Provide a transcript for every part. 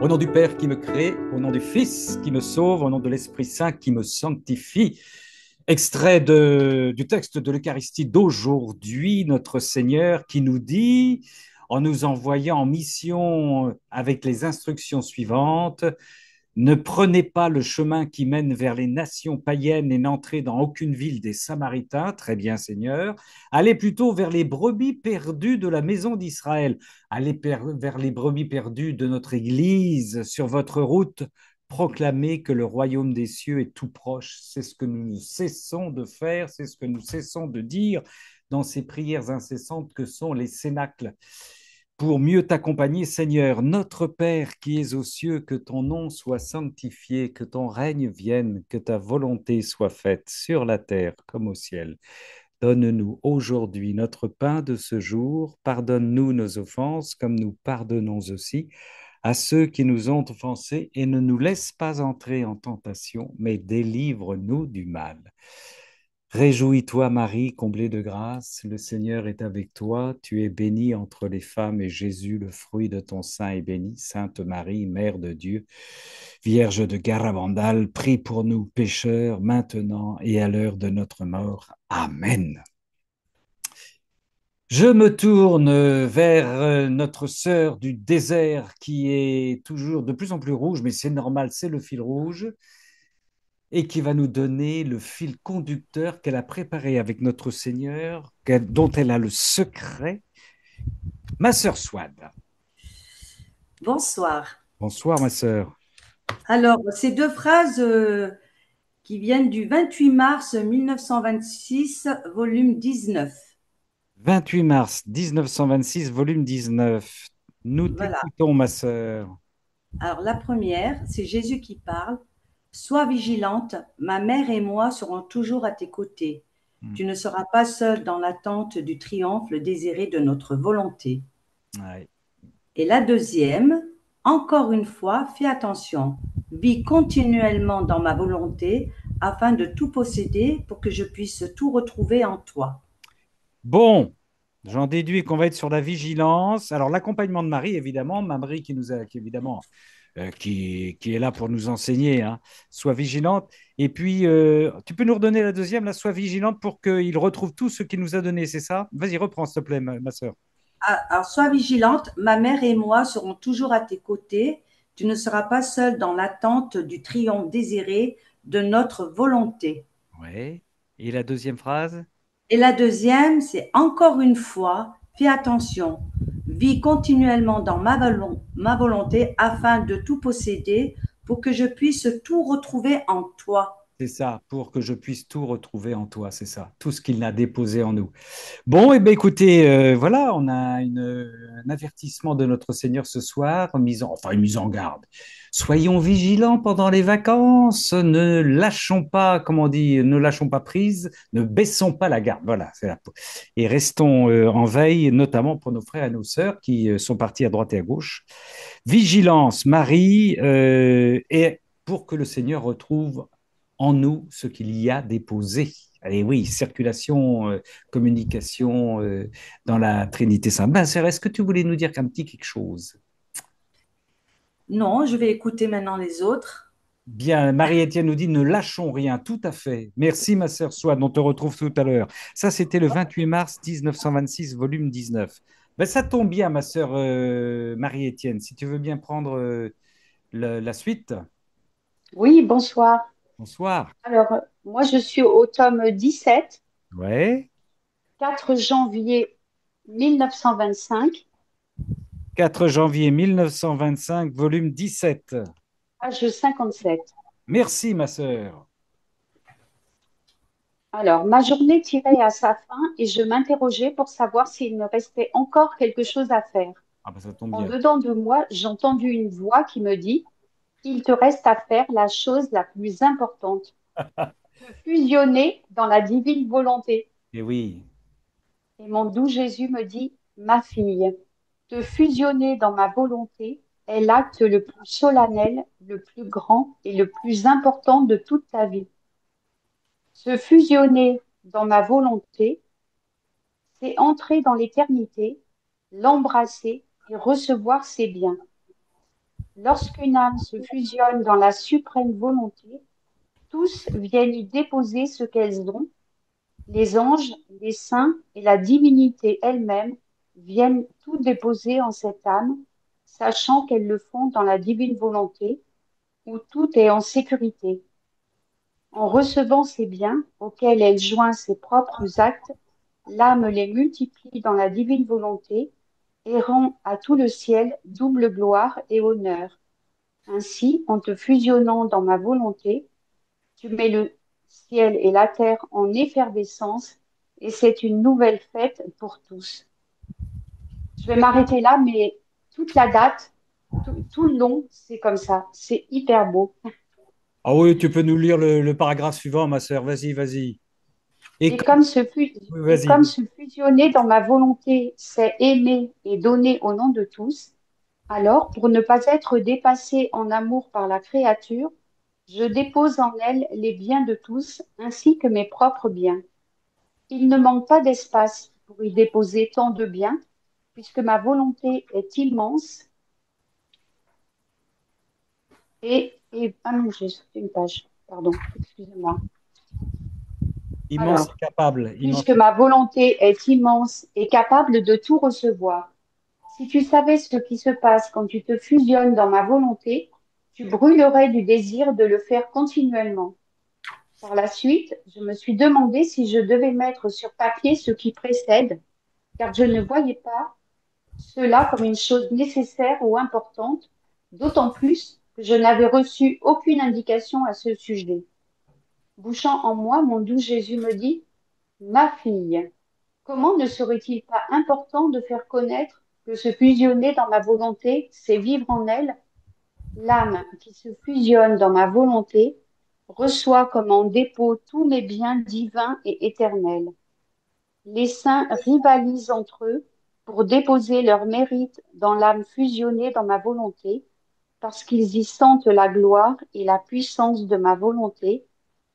Au nom du Père qui me crée, au nom du Fils qui me sauve, au nom de l'Esprit Saint qui me sanctifie. Extrait du texte de l'Eucharistie d'aujourd'hui, notre Seigneur qui nous dit, en nous envoyant en mission avec les instructions suivantes: ne prenez pas le chemin qui mène vers les nations païennes et n'entrez dans aucune ville des Samaritains. Très bien, Seigneur. Allez plutôt vers les brebis perdues de la maison d'Israël. Allez vers les brebis perdues de notre Église. Sur votre route, proclamez que le royaume des cieux est tout proche. C'est ce que nous cessons de faire, c'est ce que nous cessons de dire dans ces prières incessantes que sont les cénacles. Pour mieux t'accompagner, Seigneur, notre Père qui es aux cieux, que ton nom soit sanctifié, que ton règne vienne, que ta volonté soit faite sur la terre comme au ciel. Donne-nous aujourd'hui notre pain de ce jour, pardonne-nous nos offenses comme nous pardonnons aussi à ceux qui nous ont offensés, et ne nous laisse pas entrer en tentation, mais délivre-nous du mal. Réjouis-toi, Marie, comblée de grâce, le Seigneur est avec toi. Tu es bénie entre les femmes, et Jésus, le fruit de ton sein, est béni. Sainte Marie, Mère de Dieu, Vierge de Garabandal, prie pour nous pécheurs, maintenant et à l'heure de notre mort. Amen. Je me tourne vers notre sœur du désert qui est toujours de plus en plus rouge, mais c'est normal, c'est le fil rouge, et qui va nous donner le fil conducteur qu'elle a préparé avec notre Seigneur, dont elle a le secret. Ma sœur Swad. Bonsoir. Bonsoir, ma sœur. Alors, ces deux phrases qui viennent du 28 mars 1926, volume 19. 28 mars 1926, volume 19. Nous Voilà. t'écoutons, ma sœur. Alors, la première, c'est Jésus qui parle. Sois vigilante, ma mère et moi serons toujours à tes côtés. Tu ne seras pas seule dans l'attente du triomphe désiré de notre volonté. Ouais. Et la deuxième, encore une fois, fais attention. Vis continuellement dans ma volonté afin de tout posséder pour que je puisse tout retrouver en toi. Bon, j'en déduis qu'on va être sur la vigilance. Alors, l'accompagnement de Marie, évidemment, Marie évidemment, qui est là pour nous enseigner, hein. Sois vigilante. Et puis, tu peux nous redonner la deuxième, là, sois vigilante pour qu'il retrouve tout ce qu'il nous a donné, c'est ça? Vas-y, reprends, s'il te plaît, ma sœur. Ah, alors, sois vigilante, ma mère et moi serons toujours à tes côtés. Tu ne seras pas seule dans l'attente du triomphe désiré de notre volonté. Ouais. Et la deuxième phrase? Et la deuxième, c'est encore une fois, fais attention. Vis continuellement dans ma volonté afin de tout posséder pour que je puisse tout retrouver en toi. C'est ça, pour que je puisse tout retrouver en toi, c'est ça, tout ce qu'il a déposé en nous. Bon, et bien écoutez, voilà, on a un avertissement de notre Seigneur ce soir, enfin une mise en garde. Soyons vigilants pendant les vacances, ne lâchons pas, comme on dit, ne lâchons pas prise, ne baissons pas la garde. Voilà, et restons en veille, notamment pour nos frères et nos sœurs qui sont partis à droite et à gauche. Vigilance, Marie, et pour que le Seigneur retrouve en nous ce qu'il y a déposé. Et oui, circulation, communication dans la Trinité Sainte. Ben, sœur, est-ce que tu voulais nous dire un petit quelque chose? Non, je vais écouter maintenant les autres. Bien, Marie-Étienne nous dit ne lâchons rien, tout à fait. Merci, ma sœur Swan, on te retrouve tout à l'heure. Ça, c'était le 28 mars 1926, volume 19. Ben, ça tombe bien, ma sœur Marie-Étienne, si tu veux bien prendre la suite. Oui, bonsoir. Bonsoir. Alors, moi, je suis au tome 17, Ouais. 4 janvier 1925, 4 janvier 1925, volume 17. page 57. Merci, ma sœur. Alors, ma journée tirait à sa fin et je m'interrogeais pour savoir s'il me restait encore quelque chose à faire. Ah, ben, ça tombe En bien. dedans de moi, j'entendis une voix qui me dit, il te reste à faire la chose la plus importante, te fusionner dans la divine volonté. Et oui, Et mon doux Jésus me dit, ma fille, te fusionner dans ma volonté est l'acte le plus solennel, le plus grand et le plus important de toute ta vie. Se fusionner dans ma volonté, c'est entrer dans l'éternité, l'embrasser et recevoir ses biens. Lorsqu'une âme se fusionne dans la suprême volonté, tous viennent y déposer ce qu'elles ont. Les anges, les saints et la divinité elle-même viennent tout déposer en cette âme, sachant qu'elles le font dans la divine volonté, où tout est en sécurité. En recevant ces biens auxquels elle joint ses propres actes, l'âme les multiplie dans la divine volonté et rend à tout le ciel double gloire et honneur. Ainsi, en te fusionnant dans ma volonté, tu mets le ciel et la terre en effervescence et c'est une nouvelle fête pour tous. Je vais m'arrêter là, mais toute la date, tout le long, c'est comme ça. C'est hyper beau. Ah oui, tu peux nous lire le paragraphe suivant, ma sœur. Vas-y, vas-y. Et Et comme... comme, oui, et vas-y. comme se fusionner dans ma volonté, c'est aimer et donner au nom de tous, alors, pour ne pas être dépassé en amour par la créature, je dépose en elle les biens de tous ainsi que mes propres biens. Il ne manque pas d'espace pour y déposer tant de biens, puisque ma volonté est immense ah non, j'ai sauté une page, pardon, excusez-moi. Immense et Alors, capable. puisque Immense. ma volonté est immense et capable de tout recevoir. Si tu savais ce qui se passe quand tu te fusionnes dans ma volonté, tu brûlerais du désir de le faire continuellement. Par la suite, je me suis demandé si je devais mettre sur papier ce qui précède, car je ne voyais pas cela comme une chose nécessaire ou importante, d'autant plus que je n'avais reçu aucune indication à ce sujet. Bouchant en moi, mon doux Jésus me dit, ma fille, comment ne serait-il pas important de faire connaître que se fusionner dans ma volonté, c'est vivre en elle? L'âme qui se fusionne dans ma volonté reçoit comme en dépôt tous mes biens divins et éternels. Les saints rivalisent entre eux pour déposer leurs mérites dans l'âme fusionnée dans ma volonté, parce qu'ils y sentent la gloire et la puissance de ma volonté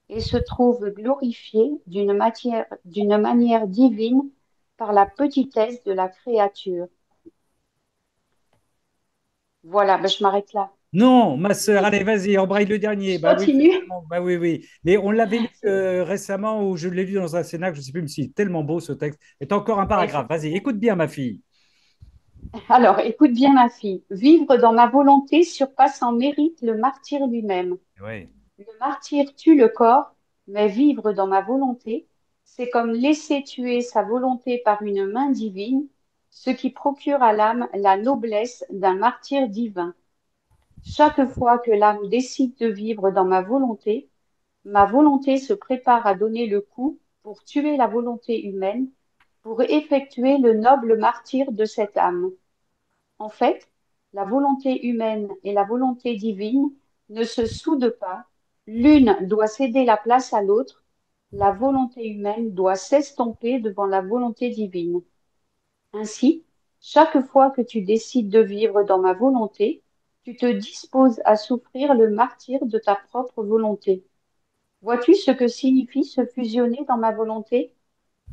et se trouvent glorifiés d'une manière divine par la petitesse de la créature. Voilà, ben je m'arrête là. Non, ma sœur, Mais allez, vas-y, embraye le dernier. je Bah oui, c'est continue. tellement. Bah oui, oui. Mais on l'avait lu C'est récemment ou je l'ai lu dans un cénacle, je ne sais plus, mais c'est tellement beau ce texte. Et t'as encore un paragraphe. Vas-y, effectivement. écoute bien, ma fille. Alors, écoute bien, ma fille. Vivre dans ma volonté surpasse en mérite le martyr lui-même. Ouais. Le martyr tue le corps, mais vivre dans ma volonté, c'est comme laisser tuer sa volonté par une main divine, ce qui procure à l'âme la noblesse d'un martyr divin. Chaque fois que l'âme décide de vivre dans ma volonté se prépare à donner le coup pour tuer la volonté humaine, pour effectuer le noble martyr de cette âme. En fait, la volonté humaine et la volonté divine ne se soudent pas. L'une doit céder la place à l'autre. La volonté humaine doit s'estomper devant la volonté divine. Ainsi, chaque fois que tu décides de vivre dans ma volonté, tu te disposes à souffrir le martyre de ta propre volonté. Vois-tu ce que signifie se fusionner dans ma volonté?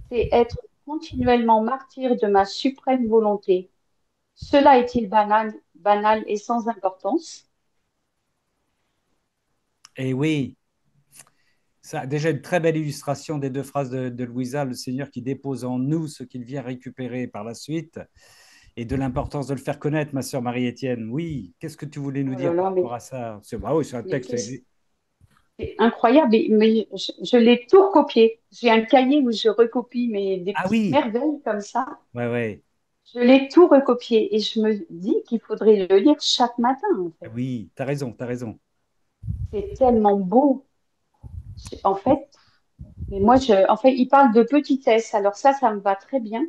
C'est être continuellement martyr de ma suprême volonté. Cela est-il banal et sans importance? Et oui, ça a déjà une très belle illustration des deux phrases de Louisa, le Seigneur qui dépose en nous ce qu'il vient récupérer par la suite, et de l'importance de le faire connaître, ma sœur Marie-Étienne. Oui, qu'est-ce que tu voulais nous Oh là dire par là, rapport à ça? Ah oui, c'est un mais texte. c'est incroyable, mais je l'ai tout recopié. J'ai un cahier où je recopie des Ah petites oui, merveilles comme ça. ouais, ouais. Je l'ai tout recopié et je me dis qu'il faudrait le lire chaque matin, en Ah fait. oui, t'as raison, t'as raison. C'est tellement beau. En fait, mais moi, en fait, il parle de petitesse. Alors ça me va très bien.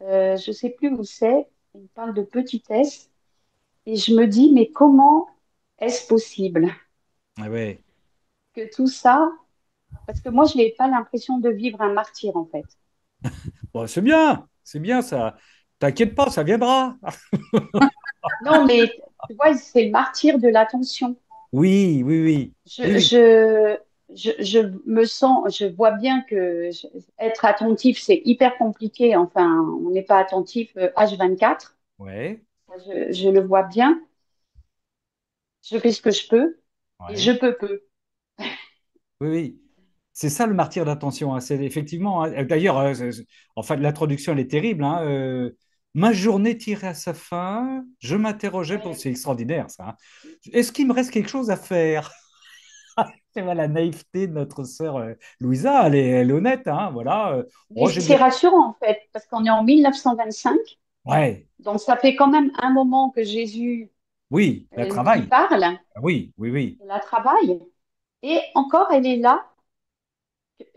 Je sais plus où c'est. Il parle de petitesse. Et je me dis, mais comment est-ce possible Ah ouais. que tout ça, parce que moi, je n'ai pas l'impression de vivre un martyr, en fait. Bon, c'est bien ça. T'inquiète pas, ça viendra. Non, mais tu vois, c'est le martyr de l'attention. Oui, oui, oui. Oui, Je, oui. je, je me sens, je vois bien que être attentif, c'est hyper compliqué. Enfin, on n'est pas attentif H24. Ouais. Ça, je le vois bien. Je fais ce que je peux et Ouais. je peux peu. Oui, oui. C'est ça le martyr d'attention, hein. C'est effectivement, hein. D'ailleurs, en fait, l'introduction, elle est terrible, hein. Ma journée tirait à sa fin. Je m'interrogeais Ouais. c'est extraordinaire, ça, hein. Est-ce qu'il me reste quelque chose à faire? C'est la naïveté de notre sœur Louisa. Elle est honnête, hein. Voilà. Mais Oh, j'ai c'est bien. rassurant en fait, parce qu'on est en 1925, Ouais. donc ça fait quand même un moment que Jésus Oui, elle lui travaille. parle, Ah oui, oui, oui. elle la travaille, et encore elle est là.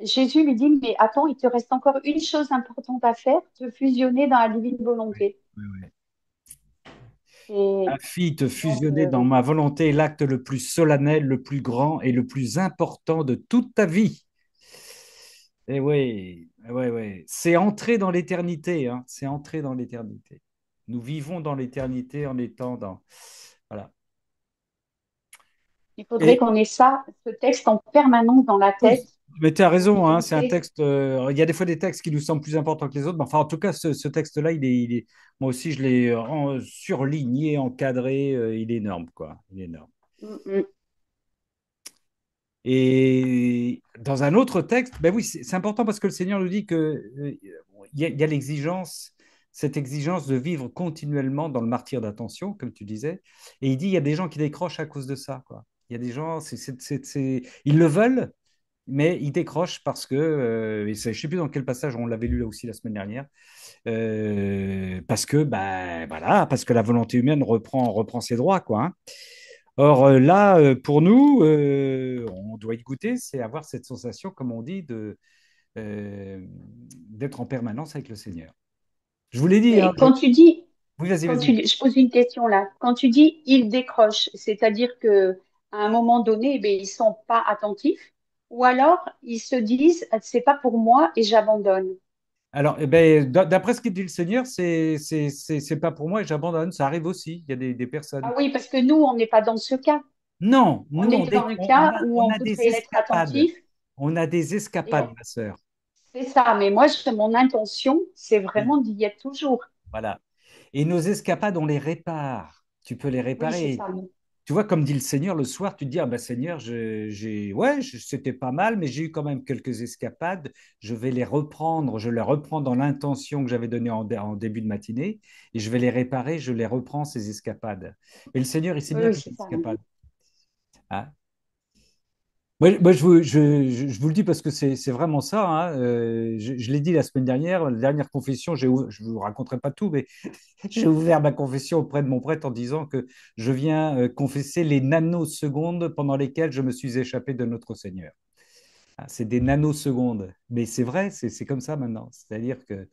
Jésus lui dit, mais attends, il te reste encore une chose importante à faire, te fusionner dans la divine Oui, volonté. oui, oui. Ma Et fille, te donc, fusionner dans ma volonté est l'acte le plus solennel, le plus grand et le plus important de toute ta vie. Et oui, ouais, ouais. C'est entrer dans l'éternité, hein. C'est entrer dans l'éternité. Nous vivons dans l'éternité en étant dans. Voilà. il faudrait Et qu'on ait ça, ce texte en permanence dans la oui, tête mais tu as pour raison, hein, c'est un méditer. texte. Il y a des fois des textes qui nous semblent plus importants que les autres, mais enfin, en tout cas, ce texte-là, moi aussi, je l'ai surligné, encadré. Il est énorme, quoi. Il est énorme. Mm, mm. Et dans un autre texte, ben oui, c'est important parce que le Seigneur nous dit que il y a l'exigence, cette exigence de vivre continuellement dans le martyre d'attention, comme tu disais. Et il dit il y a des gens qui décrochent à cause de ça, quoi. Il y a des gens, ils le veulent, mais ils décrochent parce que, je ne sais plus dans quel passage, on l'avait lu là aussi la semaine dernière, parce que, ben, voilà, parce que la volonté humaine reprend ses droits, quoi, hein. Or là, pour nous, on doit y goûter, c'est avoir cette sensation, comme on dit, d'être en permanence avec le Seigneur. Je vous l'ai dit, hein, Mais quand tu dis, oui, vas-y, vas-y. je pose une question là. Quand tu dis ils décrochent, c'est-à-dire que à un moment donné, ben, ils sont pas attentifs, ou alors ils se disent c'est pas pour moi et j'abandonne. Alors, eh ben, d'après ce qu'il dit le Seigneur, c'est pas pour moi et j'abandonne. Ça arrive aussi. Il y a des personnes. Ah oui, parce que nous, on n'est pas dans ce cas. Non, On nous, est dans le cas où on on a des voudrait être escapades. attentif. On a des Et escapades, ma sœur. c'est ça. Mais moi, mon intention, c'est Oui. vraiment d'y être toujours. Voilà. Et nos escapades, on les répare. Tu peux les Oui, c'est réparer. ça. Tu vois, comme dit le Seigneur, le soir, tu te dis, ah ben Seigneur, ouais, c'était pas mal, mais j'ai eu quand même quelques escapades. Je vais les reprendre. Je les reprends dans l'intention que j'avais donnée en début de matinée et je vais les réparer. Je les reprends, ces escapades. Et le Seigneur, il sait Oui, bien oui, que c'est c'est des ça. escapades. Hein. Moi, je vous le dis parce que c'est vraiment ça, hein. Je l'ai dit la semaine dernière, la dernière confession, je ne vous raconterai pas tout, mais j'ai ouvert ma confession auprès de mon prêtre en disant que je viens confesser les nanosecondes pendant lesquelles je me suis échappé de notre Seigneur. Ah, c'est des nanosecondes. Mais c'est vrai, c'est comme ça maintenant. C'est-à-dire que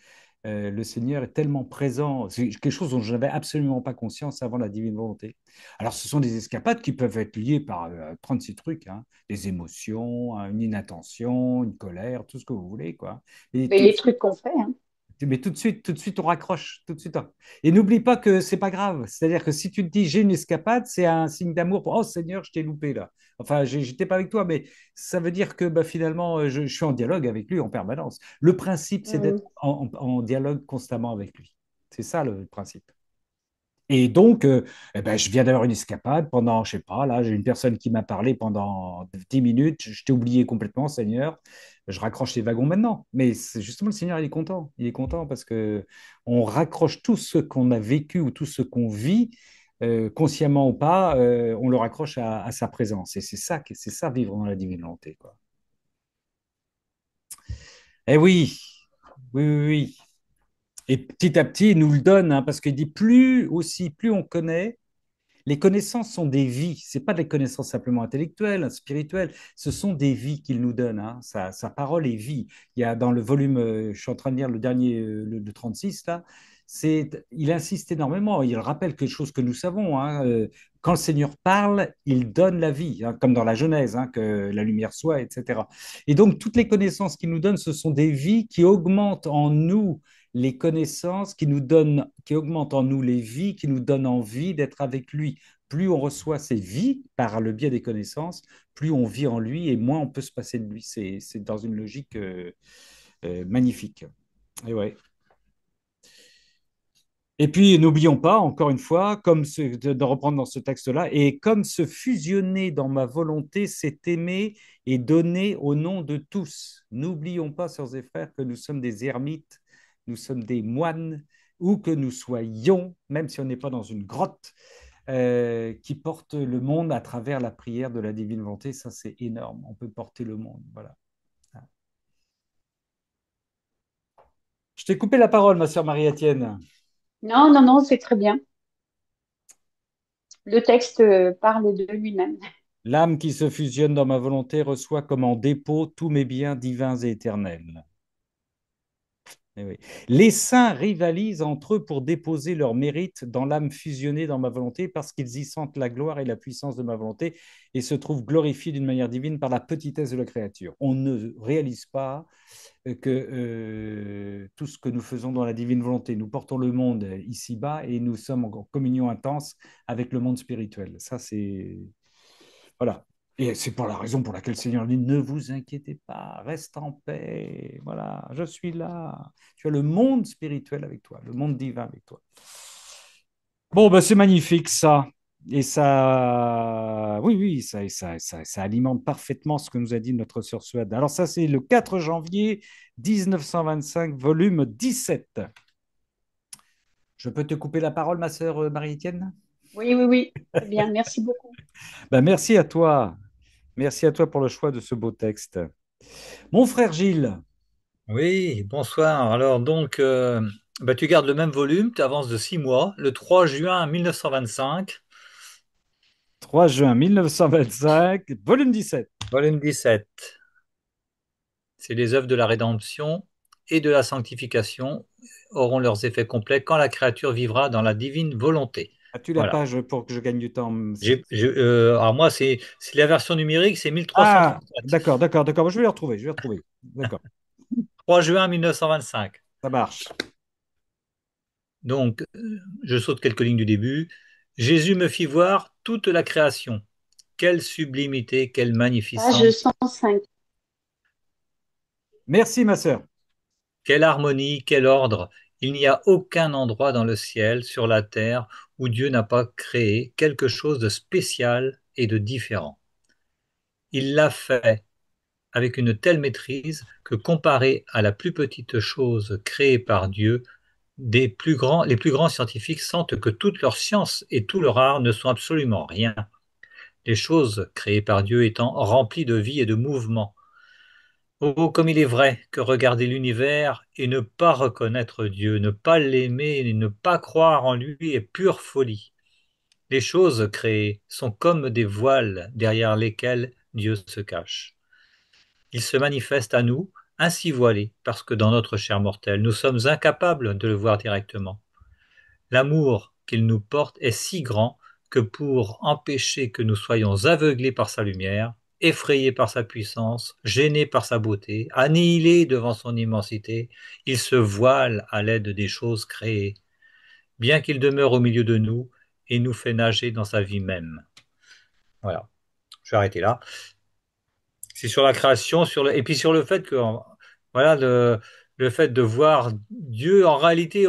le Seigneur est tellement présent. C'est quelque chose dont je n'avais absolument pas conscience avant la divine volonté. Alors, ce sont des escapades qui peuvent être liées par 36 trucs, hein. Des émotions, hein, une inattention, une colère, tout ce que vous voulez, quoi. Et Mais tout, les trucs qu'on fait, hein. mais tout de suite, on raccroche, tout de suite. Et n'oublie pas que c'est pas grave. C'est-à-dire que si tu te dis j'ai une escapade, c'est un signe d'amour pour oh Seigneur, je t'ai loupé là. Enfin, j'étais pas avec toi, mais ça veut dire que bah, finalement, je suis en dialogue avec lui en permanence. Le principe, c'est d'être Mm. en dialogue constamment avec lui. C'est ça le principe. Et donc, eh ben, je viens d'avoir une escapade pendant, je sais pas, là, j'ai une personne qui m'a parlé pendant 10 minutes. Je t'ai oublié complètement, Seigneur. Je raccroche les wagons maintenant. Mais c'est justement, le Seigneur, il est content. Il est content parce que on raccroche tout ce qu'on a vécu ou tout ce qu'on vit, consciemment ou pas, on le raccroche à sa présence. Et c'est ça, vivre dans la divine volonté, quoi. Eh oui, oui, oui, oui. Et petit à petit, il nous le donne, hein, parce qu'il dit plus aussi, plus on connaît. Les connaissances sont des vies, c'est pas des connaissances simplement intellectuelles, spirituelles, ce sont des vies qu'il nous donne, hein. Sa parole est vie. Il y a dans le volume, je suis en train de lire le dernier, le 36, là, il insiste énormément, il rappelle quelque chose que nous savons, hein. Quand le Seigneur parle, il donne la vie, hein, comme dans la Genèse, hein, que la lumière soit, etc. Et donc, toutes les connaissances qu'il nous donne, ce sont des vies qui augmentent en nous les connaissances qui nous donnent, qui augmentent en nous les vies, qui nous donnent envie d'être avec lui. Plus on reçoit ces vies par le biais des connaissances, plus on vit en lui et moins on peut se passer de lui. C'est dans une logique magnifique. Et ouais. Et puis, n'oublions pas, encore une fois, de reprendre dans ce texte-là, et comme se fusionner dans ma volonté, c'est aimer et donner au nom de tous. N'oublions pas, sœurs et frères, que nous sommes des ermites, nous sommes des moines, où que nous soyons, même si on n'est pas dans une grotte, qui porte le monde à travers la prière de la divine volonté. Ça, c'est énorme. On peut porter le monde. Voilà. Je t'ai coupé la parole, ma sœur Marie-Étienne. Non, non, non, c'est très bien. Le texte parle de lui-même. L'âme qui se fusionne dans ma volonté reçoit comme en dépôt tous mes biens divins et éternels. Eh oui. Les saints rivalisent entre eux pour déposer leur mérite dans l'âme fusionnée dans ma volonté parce qu'ils y sentent la gloire et la puissance de ma volonté et se trouvent glorifiés d'une manière divine par la petitesse de la créature. On ne réalise pas que tout ce que nous faisons dans la divine volonté, nous portons le monde ici-bas et nous sommes en communion intense avec le monde spirituel. Ça, c'est voilà. Et c'est pour la raison pour laquelle le Seigneur dit, ne vous inquiétez pas, reste en paix. Voilà, je suis là. Tu as le monde spirituel avec toi, le monde divin avec toi. Bon, ben, c'est magnifique ça. Et ça, oui, oui, ça alimente parfaitement ce que nous a dit notre sœur Suède. Alors ça, c'est le 4 janvier 1925, volume 17. Je peux te couper la parole, ma sœur Marie-Étienne? Oui, oui, oui, c'est bien. Merci beaucoup. Ben, merci à toi. Merci à toi pour le choix de ce beau texte. Mon frère Gilles, Oui, bonsoir. Alors donc, bah, tu gardes le même volume, tu avances de 6 mois, le 3 juin 1925, 3 juin 1925, volume 17. volume 17. C'est les œuvres de la rédemption et de la sanctification auront leurs effets complets quand la créature vivra dans la divine volonté. As-tu la Voilà. page pour que je gagne du temps? Alors moi, c'est la version numérique, c'est Ah, 1337. d'accord, d'accord, d'accord. Je vais les retrouver, je vais les retrouver. D'accord, 3 juin 1925. ça marche. Donc, je saute quelques lignes du début. Jésus me fit voir toute la création. Quelle sublimité, quelle Page magnificence, 105. Merci, ma sœur. quelle harmonie, quel ordre. Il n'y a aucun endroit dans le ciel, sur la terre, où Dieu n'a pas créé quelque chose de spécial et de différent. Il l'a fait avec une telle maîtrise que comparé à la plus petite chose créée par Dieu, les plus grands scientifiques sentent que toute leur science et tout leur art ne sont absolument rien. Les choses créées par Dieu étant remplies de vie et de mouvement. Oh, comme il est vrai que regarder l'univers et ne pas reconnaître Dieu, ne pas l'aimer et ne pas croire en lui est pure folie. Les choses créées sont comme des voiles derrière lesquels Dieu se cache. Il se manifeste à nous, ainsi voilés, parce que dans notre chair mortelle, nous sommes incapables de le voir directement. L'amour qu'il nous porte est si grand que pour empêcher que nous soyons aveuglés par sa lumière, effrayés par sa puissance, gênés par sa beauté, annihilés devant son immensité, il se voile à l'aide des choses créées, bien qu'il demeure au milieu de nous et nous fait nager dans sa vie même. Voilà, je vais arrêter là. C'est sur la création, et puis sur le fait que, voilà, le fait de voir Dieu en réalité,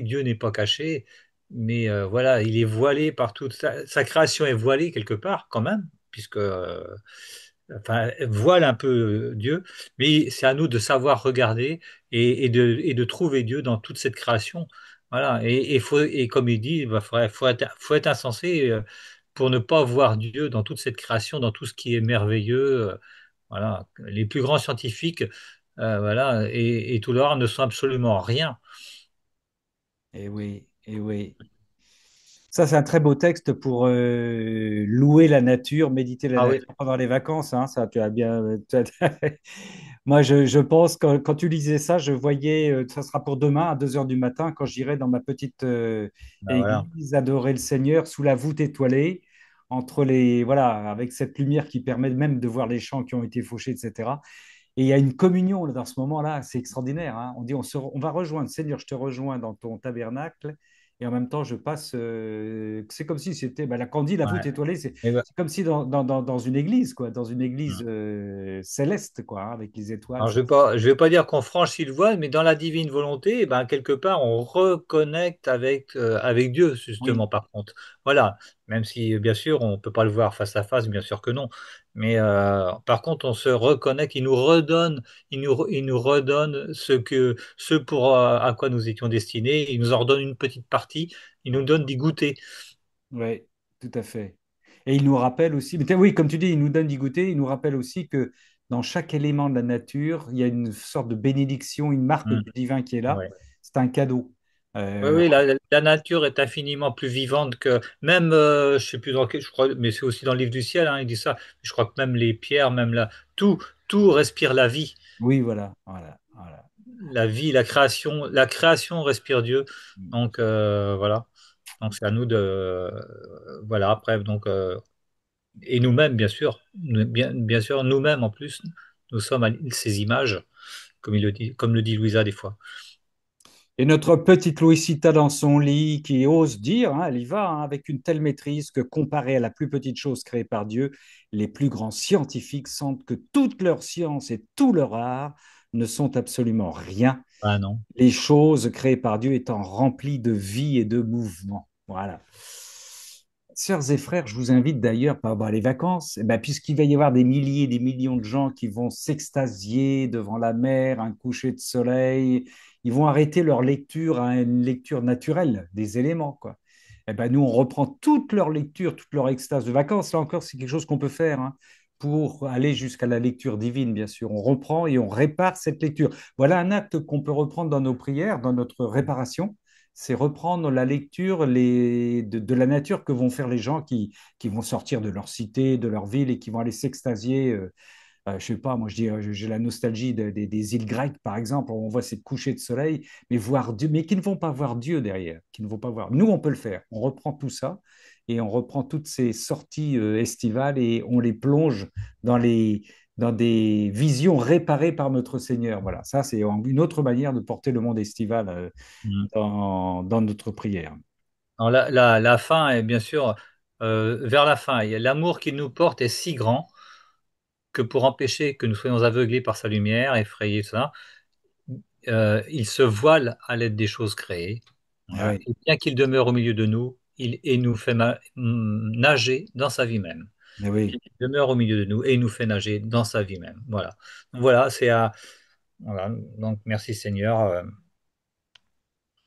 Dieu n'est pas caché, mais voilà, il est voilé par toute sa création est voilée quelque part quand même, puisque, enfin, elle voile un peu Dieu, mais c'est à nous de savoir regarder et de trouver Dieu dans toute cette création. Voilà, et comme il dit, faut être insensé. Pour ne pas voir Dieu dans toute cette création, dans tout ce qui est merveilleux. Voilà, les plus grands scientifiques, voilà, et tout leur ne sont absolument rien. Eh oui, eh oui. Ça, c'est un très beau texte pour louer la nature, méditer la Ah oui, nature pendant les vacances. Hein, ça, tu as bien. Moi, je pense que quand tu lisais ça, je voyais, ça sera pour demain à 2 heures du matin, quand j'irai dans ma petite ben voilà. église adorer le Seigneur sous la voûte étoilée, entre les, voilà, avec cette lumière qui permet même de voir les champs qui ont été fauchés, etc. Et il y a une communion là, dans ce moment-là, c'est extraordinaire. Hein. On dit, on va rejoindre, Seigneur, je te rejoins dans ton tabernacle et en même temps, je passe. C'est comme si c'était la candie, la voûte Ouais. étoilée. Et ben, C'est comme si dans une église, quoi, dans une église céleste, quoi, hein, avec les étoiles. alors, je vais pas dire qu'on franchit le voile, mais dans la divine volonté, eh ben, quelque part, on reconnecte avec Dieu, Oui, justement, par contre. Voilà. Même si, bien sûr, on peut pas le voir face à face, bien sûr que non. Mais par contre, on se reconnecte, il nous redonne ce pour à quoi nous étions destinés. Il nous en redonne une petite partie. Il nous donne d'y goûter. ouais, tout à fait. Et il nous rappelle aussi, oui, comme tu dis, il nous donne d'y goûter, il nous rappelle aussi que dans chaque élément de la nature, il y a une sorte de bénédiction, une marque Mm. du divin qui est là. Ouais. C'est un cadeau. Oui, Euh, oui, la nature est infiniment plus vivante que même, je sais plus dans quel, je crois, mais c'est aussi dans le livre du ciel, hein, il dit ça. Je crois que même les pierres, même tout, tout respire la vie. oui, voilà, voilà, voilà. La vie, la création respire Dieu. Donc voilà. Donc c'est à nous de, voilà. Après, donc et nous-mêmes, bien sûr, bien sûr, nous-mêmes en plus, nous sommes ces images, comme le dit Louisa des fois. Et notre petite Louisita dans son lit qui ose dire, hein, elle y va, hein, avec une telle maîtrise que comparée à la plus petite chose créée par Dieu, les plus grands scientifiques sentent que toute leur science et tout leur art ne sont absolument rien, Ah non. les choses créées par Dieu étant remplies de vie et de mouvement. Voilà. Sœurs et frères, je vous invite d'ailleurs pendant les vacances, puisqu'il va y avoir des milliers et des millions de gens qui vont s'extasier devant la mer, un coucher de soleil, ils vont arrêter leur lecture à une lecture naturelle des éléments, quoi. Nous, on reprend toute leur lecture, toute leur extase de vacances. Là encore, c'est quelque chose qu'on peut faire, hein, pour aller jusqu'à la lecture divine, bien sûr. On reprend et on répare cette lecture. Voilà un acte qu'on peut reprendre dans nos prières, dans notre réparation. C'est reprendre la lecture de la nature que vont faire les gens qui vont sortir de leur cité, de leur ville et qui vont aller s'extasier. Je sais pas, moi je dis, j'ai la nostalgie des îles grecques, par exemple. On voit ces couchers de soleil, mais voir Dieu, mais qui ne vont pas voir Dieu derrière, qui ne vont pas voir. Nous, on peut le faire. On reprend tout ça et on reprend toutes ces sorties estivales et on les plonge dans dans des visions réparées par notre Seigneur. Voilà, ça c'est une autre manière de porter le monde estival dans notre prière. Alors, la fin est bien sûr vers la fin. L'amour qu'il nous porte est si grand que pour empêcher que nous soyons aveuglés par sa lumière, effrayés, tout ça, il se voile à l'aide des choses créées. Ah Voilà. oui, Et bien qu'il demeure au milieu de nous, il nous fait nager dans sa vie même. ah oui. Il demeure au milieu de nous et il nous fait nager dans sa vie même. Voilà. Donc, voilà, voilà. Donc merci Seigneur.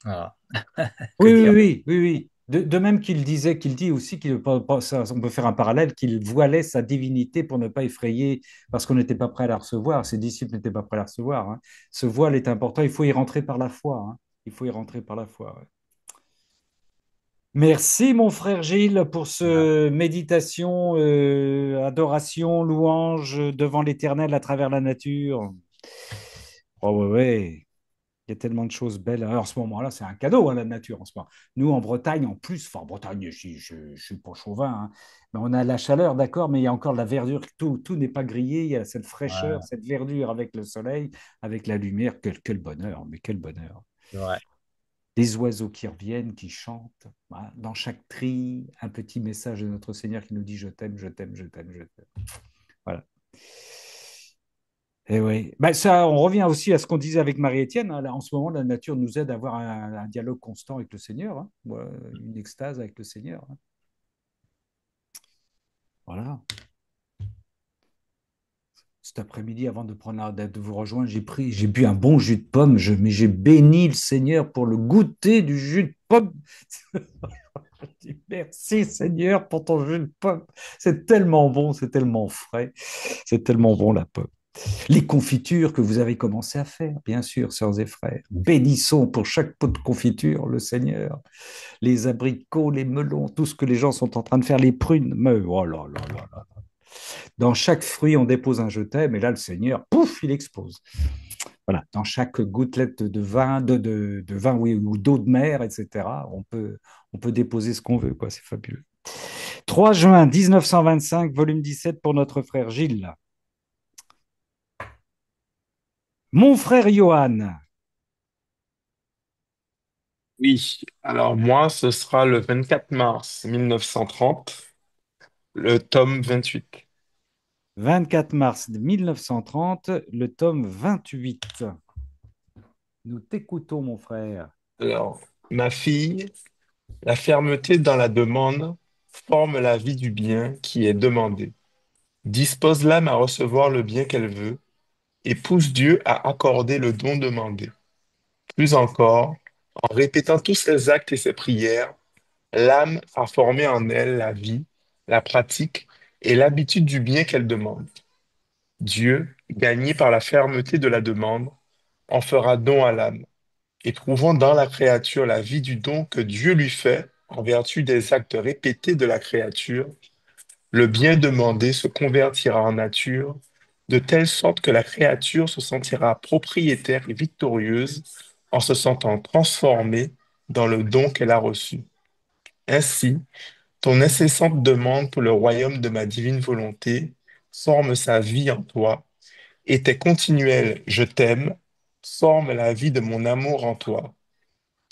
Voilà. Que Oui, oui, dire? oui, oui, oui. De même qu'il disait, qu'il dit aussi on peut faire un parallèle, qu'il voilait sa divinité pour ne pas effrayer, parce qu'on n'était pas prêt à la recevoir, ses disciples n'étaient pas prêts à la recevoir, hein. Ce voile est important, il faut y rentrer par la foi, hein. Il faut y rentrer par la foi, ouais. Merci, mon frère Gilles, pour ce méditation, adoration, louange devant l'Éternel à travers la nature. Oh, ouais, ouais. Il y a tellement de choses belles. Alors, en ce moment-là, c'est un cadeau, hein, la nature, en ce moment. Nous, en Bretagne, en plus, enfin, en Bretagne, je ne suis pas chauvin, hein, mais on a la chaleur, d'accord, mais il y a encore de la verdure. Tout n'est pas grillé. Il y a cette fraîcheur, Ouais, cette verdure avec le soleil, avec la lumière. Quel bonheur, mais quel bonheur. c'est vrai. Des oiseaux qui reviennent, qui chantent. Voilà. Dans chaque tri, un petit message de notre Seigneur qui nous dit: je t'aime, je t'aime, je t'aime, je t'aime. Voilà. Et oui, ça, on revient aussi à ce qu'on disait avec Marie-Étienne, hein. Là, en ce moment, la nature nous aide à avoir un dialogue constant avec le Seigneur, hein. Ouais, une extase avec le Seigneur, hein. Voilà. Cet après-midi, avant de de vous rejoindre, j'ai bu un bon jus de pomme, mais j'ai béni le Seigneur pour le goûter du jus de pomme. Je dis, merci Seigneur pour ton jus de pomme. C'est tellement bon, c'est tellement frais, c'est tellement bon la pomme. Les confitures que vous avez commencé à faire, bien sûr, sœurs et frères. Bénissons pour chaque pot de confiture le Seigneur. Les abricots, les melons, tout ce que les gens sont en train de faire, les prunes. Mais oh là là là là. Dans chaque fruit, on dépose un je t'aime, et là, le Seigneur, pouf, il explose. Voilà. Dans chaque gouttelette de vin, de vin, oui, ou d'eau de mer, etc., on peut déposer ce qu'on veut, quoi. C'est fabuleux. 3 juin 1925, volume 17 pour notre frère Gilles. Mon frère Johan, Oui, alors moi, ce sera le 24 mars 1930, le tome 28. 24 mars 1930, le tome 28. Nous t'écoutons, mon frère. Alors, ma fille, la fermeté dans la demande forme la vie du bien qui est demandé, dispose l'âme à recevoir le bien qu'elle veut et pousse Dieu à accorder le don demandé. Plus encore, en répétant tous ses actes et ses prières, l'âme a formé en elle la vie, la pratique et l'habitude du bien qu'elle demande. Dieu, gagné par la fermeté de la demande, en fera don à l'âme, et trouvant dans la créature la vie du don que Dieu lui fait en vertu des actes répétés de la créature, le bien demandé se convertira en nature, de telle sorte que la créature se sentira propriétaire et victorieuse en se sentant transformée dans le don qu'elle a reçu. Ainsi, ton incessante demande pour le royaume de ma divine volonté forme sa vie en toi, et tes continuels je t'aime forment la vie de mon amour en toi.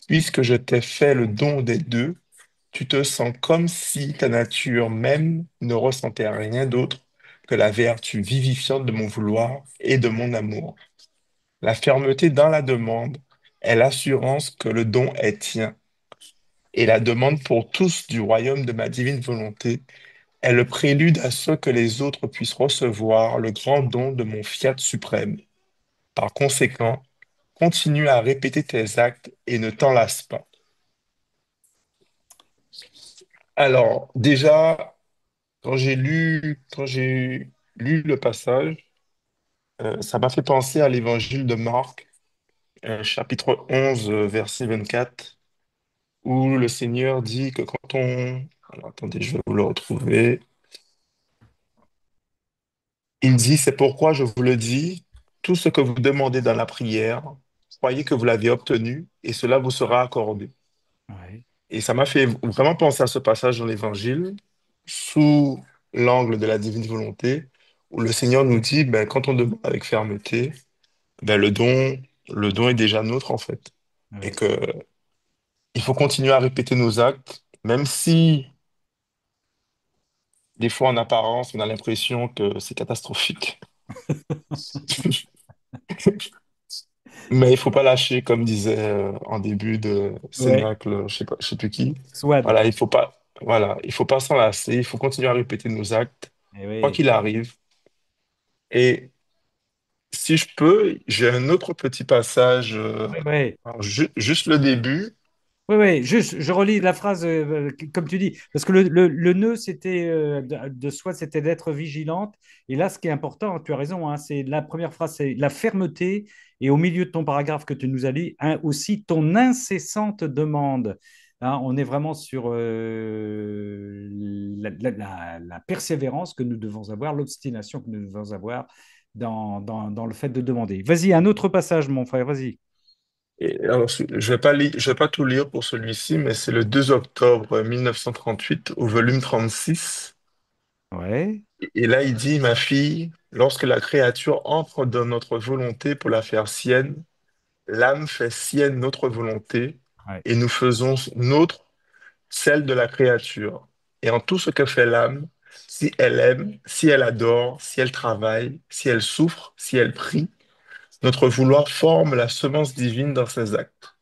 Puisque je t'ai fait le don des deux, tu te sens comme si ta nature même ne ressentait rien d'autre que la vertu vivifiante de mon vouloir et de mon amour. La fermeté dans la demande est l'assurance que le don est tien, et la demande pour tous du royaume de ma divine volonté est le prélude à ce que les autres puissent recevoir le grand don de mon fiat suprême. Par conséquent, continue à répéter tes actes et ne t'en lasse pas. Alors, déjà, quand j'ai lu le passage, ça m'a fait penser à l'évangile de Marc, chapitre 11, verset 24, où le Seigneur dit que quand on... Alors, attendez, je vais vous le retrouver. Il dit, c'est pourquoi je vous le dis, tout ce que vous demandez dans la prière, croyez que vous l'avez obtenu et cela vous sera accordé. Ouais. Et ça m'a fait vraiment penser à ce passage dans l'Évangile, sous l'angle de la divine volonté, où le Seigneur nous dit, ben, quand on demande avec fermeté, ben, le don est déjà nôtre en fait. Et Ouais. que il faut continuer à répéter nos actes, même si des fois en apparence on a l'impression que c'est catastrophique. Mais il faut pas lâcher, comme disait en début de Ouais. Cénacle, je sais plus qui. Swad. Voilà, il faut pas s'en lasser, il faut continuer à répéter nos actes, Eh quoi oui. qu'il arrive. Et si je peux, j'ai un autre petit passage, Oui, oui. alors, juste le début. Oui, oui, juste, je relis la phrase comme tu dis, parce que le nœud, c'était de soi, c'était d'être vigilante. Et là, ce qui est important, tu as raison, hein, c'est la première phrase, c'est la fermeté. Et au milieu de ton paragraphe que tu nous as lu, hein, aussi ton incessante demande. Hein, on est vraiment sur la persévérance que nous devons avoir, l'obstination que nous devons avoir dans le fait de demander. Vas-y, un autre passage, mon frère, vas-y. Et alors, je vais pas tout lire pour celui-ci, mais c'est le 2 octobre 1938 au volume 36. Ouais, Et là, il dit, ma fille, lorsque la créature entre dans notre volonté pour la faire sienne, l'âme fait sienne notre volonté ouais, et nous faisons nôtre celle de la créature. Et en tout ce que fait l'âme, si elle aime, si elle adore, si elle travaille, si elle souffre, si elle prie, notre vouloir forme la semence divine dans ses actes.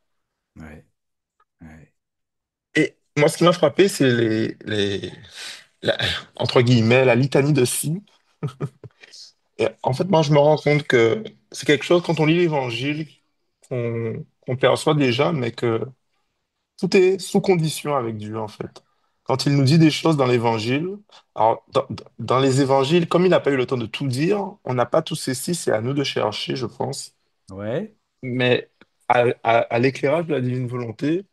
ouais, ouais. Et moi, ce qui m'a frappé, c'est la- entre guillemets, la litanie de si. Et en fait, moi, je me rends compte que c'est quelque chose, quand on lit l'Évangile, qu'on perçoit déjà, mais que tout est sous condition avec Dieu, en fait. Quand il nous dit des choses dans l'Évangile, alors, dans les Évangiles, comme il n'a pas eu le temps de tout dire, on n'a pas tous ces si, c'est à nous de chercher, je pense. Ouais. Mais à l'éclairage de la divine volonté,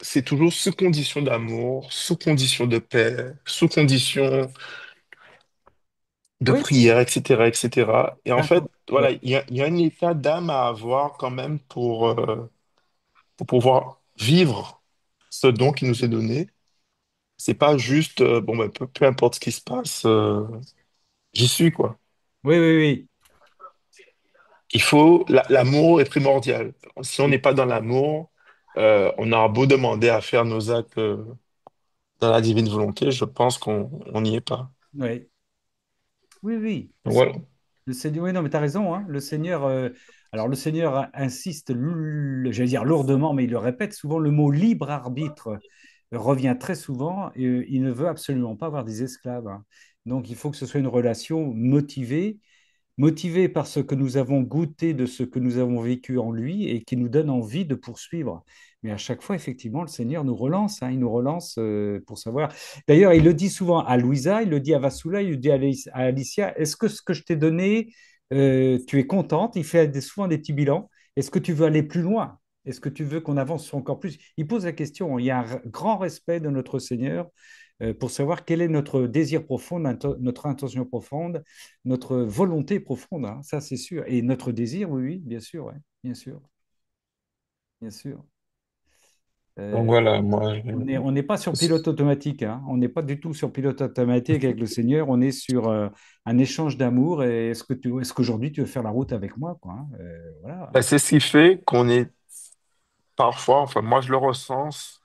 c'est toujours sous condition d'amour, sous condition de paix, sous condition de Oui, prière, etc., etc. Et en fait, ouais. voilà, il y a un état d'âme à avoir quand même pour pouvoir vivre ce don qui nous est donné. C'est pas juste, bon, ben, peu importe ce qui se passe, j'y suis, quoi. Oui, oui, oui. L'amour est primordial. Si on n'est pas dans l'amour, on aura beau demander à faire nos actes dans la divine volonté, je pense qu'on n'y est pas. Oui, oui, oui. Donc voilà. Le Seigneur, oui, non, mais tu as raison, hein. Le Seigneur, alors le Seigneur insiste, j'allais dire lourdement, mais il le répète souvent, le mot libre arbitre revient très souvent et il ne veut absolument pas avoir des esclaves, hein. Donc il faut que ce soit une relation motivée, motivé par ce que nous avons goûté de ce que nous avons vécu en lui et qui nous donne envie de poursuivre. Mais à chaque fois, effectivement, le Seigneur nous relance, hein, il nous relance pour savoir. D'ailleurs, il le dit souvent à Louisa, il le dit à Vassoula, il le dit à Alicia, est-ce que ce que je t'ai donné, tu es contente? Il fait souvent des petits bilans. Est-ce que tu veux aller plus loin? Est-ce que tu veux qu'on avance encore plus? Il pose la question. Il y a un grand respect de notre Seigneur pour savoir quel est notre désir profond, notre intention profonde, notre volonté profonde, hein, ça c'est sûr. Et notre désir, oui, oui, bien sûr, ouais, bien sûr, bien sûr. Donc Euh, voilà, moi, on n'est pas sur pilote automatique, hein. On n'est pas du tout sur pilote automatique avec le Seigneur. On est sur un échange d'amour. Et est-ce qu'aujourd'hui tu veux faire la route avec moi, quoi, hein. Voilà. ben, c'est ce qui fait qu'on est parfois, enfin moi je le ressens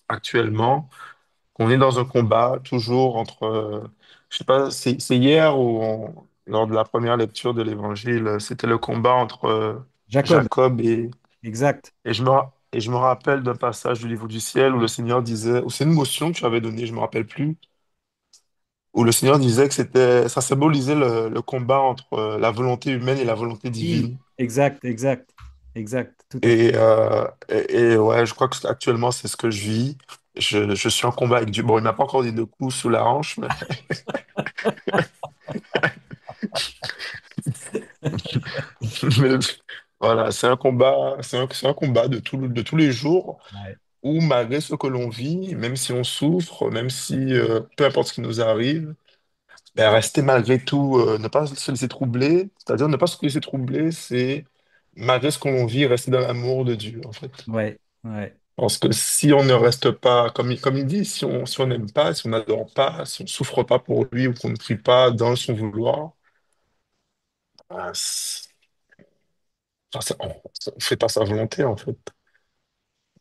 actuellement, qu'on est dans un combat toujours entre, je sais pas, c'est hier lors de la première lecture de l'Évangile, c'était le combat entre Jacob, Jacob exact. et je me rappelle d'un passage du livre du ciel où le Seigneur disait, ou c'est une motion que tu avais donnée, je me rappelle plus, où le Seigneur disait que ça symbolisait le combat entre la volonté humaine et la volonté Oui, divine. exact, exact, exact, tout à fait. Et ouais, je crois que actuellement, c'est ce que je vis. Je suis en combat avec Dieu. Bon, il m'a pas encore dit de coups sous la hanche, mais voilà, c'est un combat, c'est un combat de tous les jours Ouais, où, malgré ce que l'on vit, même si on souffre, même si peu importe ce qui nous arrive, ben, rester malgré tout, ne pas se laisser troubler, c'est-à-dire ne pas se laisser troubler, c'est malgré ce que l'on vit, rester dans l'amour de Dieu, en fait. ouais, ouais, Parce que si on ne reste pas, comme il dit, si on n'aime pas, si on n'adore pas, si on ne souffre pas pour lui ou qu'on ne prie pas dans son vouloir, ben, enfin, on fait pas sa volonté, en fait.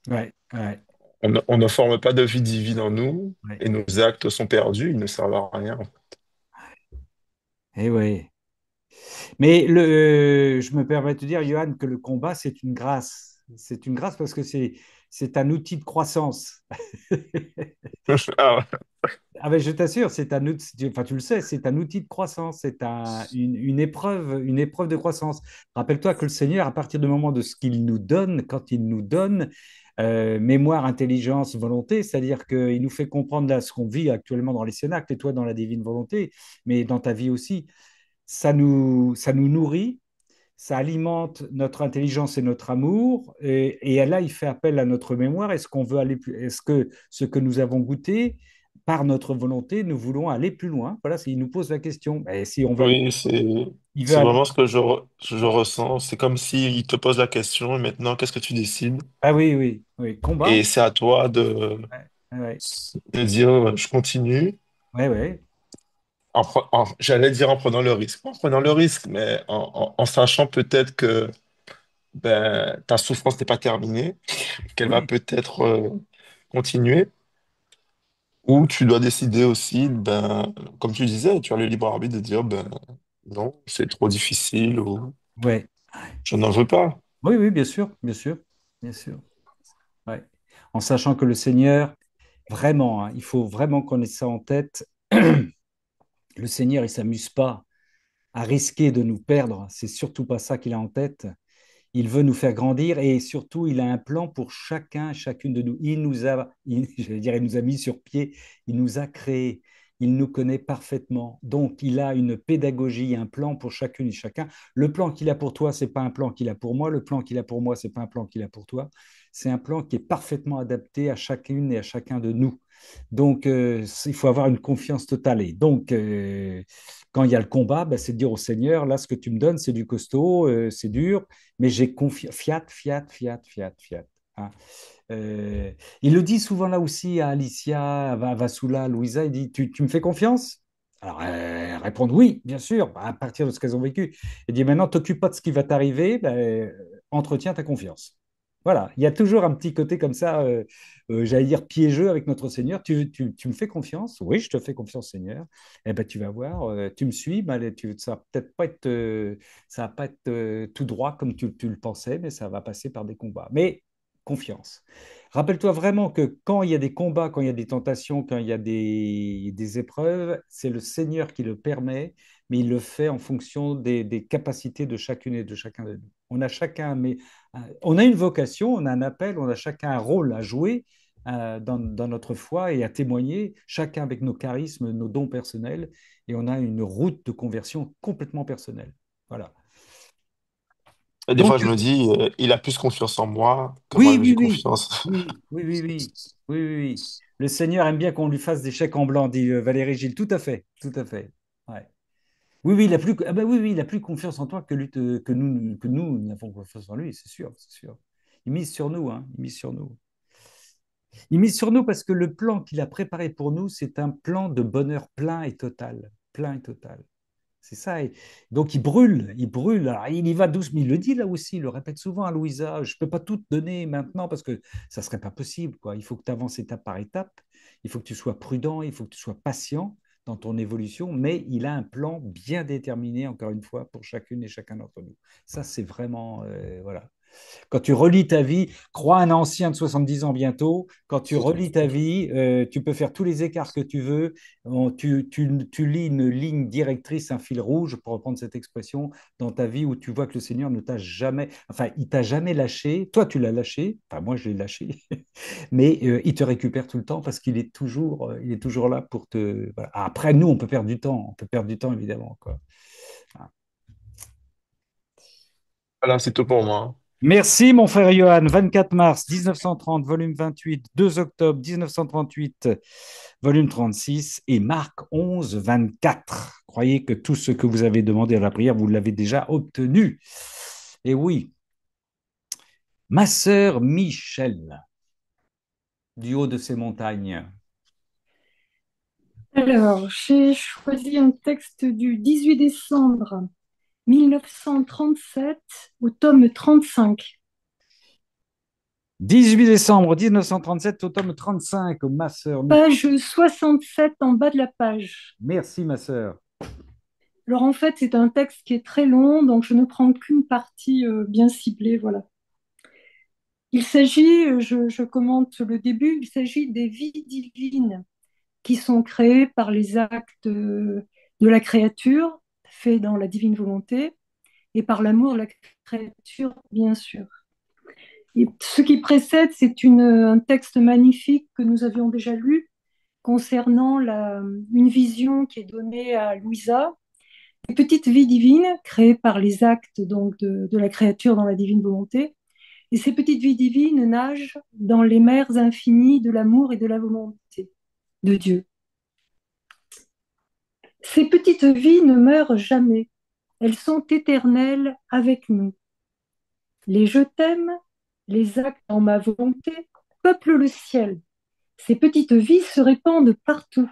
ouais, ouais, On ne forme pas de vie divine en nous ouais. et nos actes sont perdus, ils ne servent à rien. Et ouais. Mais je me permets de te dire, Johan, que le combat, c'est une grâce. C'est une grâce parce que c'est un outil de croissance. Ah ouais. Ah ben, je t'assure, c'est un outil, enfin, tu le sais, c'est un outil de croissance, c'est une épreuve de croissance. Rappelle-toi que le Seigneur, à partir du moment de ce qu'il nous donne, quand il nous donne mémoire, intelligence, volonté, c'est-à-dire qu'il nous fait comprendre là ce qu'on vit actuellement dans les cénacles et toi dans la divine volonté, mais dans ta vie aussi, ça nous nourrit, ça alimente notre intelligence et notre amour. Et là, il fait appel à notre mémoire. Est-ce qu'on veut aller plus, est-ce que ce que nous avons goûté, par notre volonté, nous voulons aller plus loin? Voilà, il nous pose la question. Et si on veut aller, Oui, il veut c'est aller. vraiment ce que je ressens. C'est comme s'il te pose la question et maintenant, qu'est-ce que tu décides? Ah oui, oui, oui. Combat. Et c'est à toi Ouais, ouais, de dire, je continue. ouais, ouais. J'allais dire en prenant le risque. Pas en prenant le risque, mais en sachant peut-être que ben, ta souffrance n'est pas terminée, qu'elle va Oui, peut-être continuer, ou tu dois décider aussi, ben, comme tu disais, tu as le libre arbitre de dire, ben, non, c'est trop difficile, ou ouais. je n'en veux pas. Oui, oui, bien sûr, bien sûr, bien sûr. Ouais. En sachant que le Seigneur, vraiment, hein, il faut vraiment qu'on ait ça en tête. Le Seigneur, il s'amuse pas à risquer de nous perdre. C'est surtout pas ça qu'il a en tête. Il veut nous faire grandir et surtout, il a un plan pour chacun, chacune de nous. Je vais dire, il nous a mis sur pied, il nous a créés, il nous connaît parfaitement. Donc, il a une pédagogie, un plan pour chacune et chacun. Le plan qu'il a pour toi, c'est pas un plan qu'il a pour moi. Le plan qu'il a pour moi, c'est pas un plan qu'il a pour toi. C'est un plan qui est parfaitement adapté à chacune et à chacun de nous. Donc, il faut avoir une confiance totale. Et donc, quand il y a le combat, ben, c'est de dire au Seigneur, là, ce que tu me donnes, c'est du costaud, c'est dur, mais j'ai confiance. Fiat, fiat, fiat, fiat, fiat. Hein. Il le dit souvent là aussi à Alicia, à Vassoula, à Louisa, il dit, tu me fais confiance? Alors, répondre oui, bien sûr, à partir de ce qu'elles ont vécu. Il dit, maintenant, t'occupe pas de ce qui va t'arriver, ben, entretiens ta confiance. Voilà, il y a toujours un petit côté comme ça, j'allais dire piégeux avec notre Seigneur. Tu me fais confiance? Oui, je te fais confiance, Seigneur. Eh ben, tu vas voir, tu me suis, mais ça va peut-être pas être, ça va pas être tout droit comme tu le pensais, mais ça va passer par des combats. Mais confiance. Rappelle-toi vraiment que quand il y a des combats, quand il y a des tentations, quand il y a des épreuves, c'est le Seigneur qui le permet, mais il le fait en fonction des capacités de chacune et de chacun de nous. On a chacun, mais on a une vocation, on a un appel, on a chacun un rôle à jouer dans notre foi et à témoigner, chacun avec nos charismes, nos dons personnels, et on a une route de conversion complètement personnelle. Voilà. Et des Donc, fois, je me dis, il a plus confiance en moi que oui, moi, oui, j'ai oui, confiance. oui, oui, oui, oui, oui, oui, oui. Le Seigneur aime bien qu'on lui fasse des chèques en blanc, dit Valérie Gilles. Tout à fait, tout à fait. Ouais. Oui, oui, oui, oui, il a plus confiance en toi que nous n'avons confiance en lui, c'est sûr, c'est sûr. Il mise sur nous, hein, il mise sur nous. Il mise sur nous parce que le plan qu'il a préparé pour nous, c'est un plan de bonheur plein et total. Plein et total. C'est ça. Et donc, il brûle, il brûle. Alors, il y va doucement. Il le dit là aussi, il le répète souvent à Louisa. Je ne peux pas tout te donner maintenant parce que ça ne serait pas possible, quoi. Il faut que tu avances étape par étape. Il faut que tu sois prudent. Il faut que tu sois patient dans ton évolution. Mais il a un plan bien déterminé, encore une fois, pour chacune et chacun d'entre nous. Ça, c'est vraiment, voilà. Quand tu relis ta vie, crois un ancien de 70 ans bientôt, quand tu relis ta vie, tu peux faire tous les écarts que tu veux, tu lis une ligne directrice, un fil rouge, pour reprendre cette expression, dans ta vie où tu vois que le Seigneur ne t'a jamais, enfin, il t'a jamais lâché, toi tu l'as lâché, enfin moi je l'ai lâché, mais il te récupère tout le temps parce il est toujours là pour te... Voilà. Après, nous, on peut perdre du temps, on peut perdre du temps évidemment, quoi. Voilà, c'est tout pour moi. Merci, mon frère Johan. 24 mars 1930, volume 28, 2 octobre 1938, volume 36, et Marc 11, 24. Croyez que tout ce que vous avez demandé à la prière, vous l'avez déjà obtenu. Et oui, ma sœur Michel, du haut de ces montagnes. Alors, j'ai choisi un texte du 18 décembre 1937 au tome 35. 18 décembre 1937, au tome 35, ma sœur Michel. Page 67 en bas de la page. Merci, ma sœur. Alors en fait, c'est un texte qui est très long, donc je ne prends qu'une partie bien ciblée, voilà. Il s'agit, je commente le début, il s'agit des vies divines qui sont créées par les actes de la créature, faits dans la divine volonté, et par l'amour de la créature, bien sûr. Et ce qui précède, c'est un texte magnifique que nous avions déjà lu concernant une vision qui est donnée à Louisa, une petite vie divine créée par les actes donc, de la créature dans la divine volonté. Et ces petites vies divines nagent dans les mers infinies de l'amour et de la volonté de Dieu. Ces petites vies ne meurent jamais. Elles sont éternelles avec nous. Les je t'aime, les actes en ma volonté peuplent le ciel. Ces petites vies se répandent partout,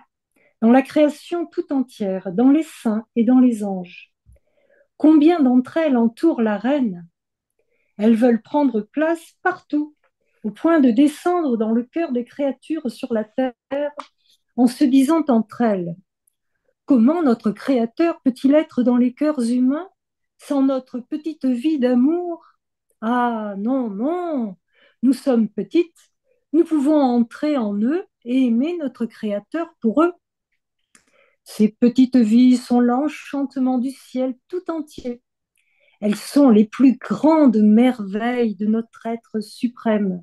dans la création tout entière, dans les saints et dans les anges. Combien d'entre elles entourent la reine? Elles veulent prendre place partout, au point de descendre dans le cœur des créatures sur la terre, en se disant entre elles, comment notre Créateur peut-il être dans les cœurs humains sans notre petite vie d'amour? Ah non, non, nous sommes petites, nous pouvons entrer en eux et aimer notre Créateur pour eux. Ces petites vies sont l'enchantement du ciel tout entier. Elles sont les plus grandes merveilles de notre être suprême,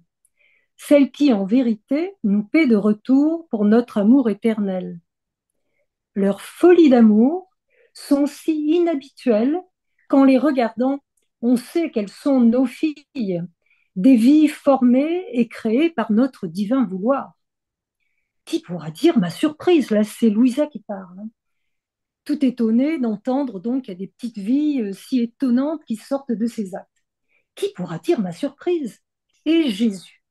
celles qui, en vérité, nous paient de retour pour notre amour éternel. Leurs folies d'amour sont si inhabituelles qu'en les regardant, on sait qu'elles sont nos filles, des vies formées et créées par notre divin vouloir. Qui pourra dire ma surprise? Là, c'est Louisa qui parle. Tout étonnée d'entendre donc qu'il y a des petites vies si étonnantes qui sortent de ces actes. Qui pourra dire ma surprise? Et Jésus.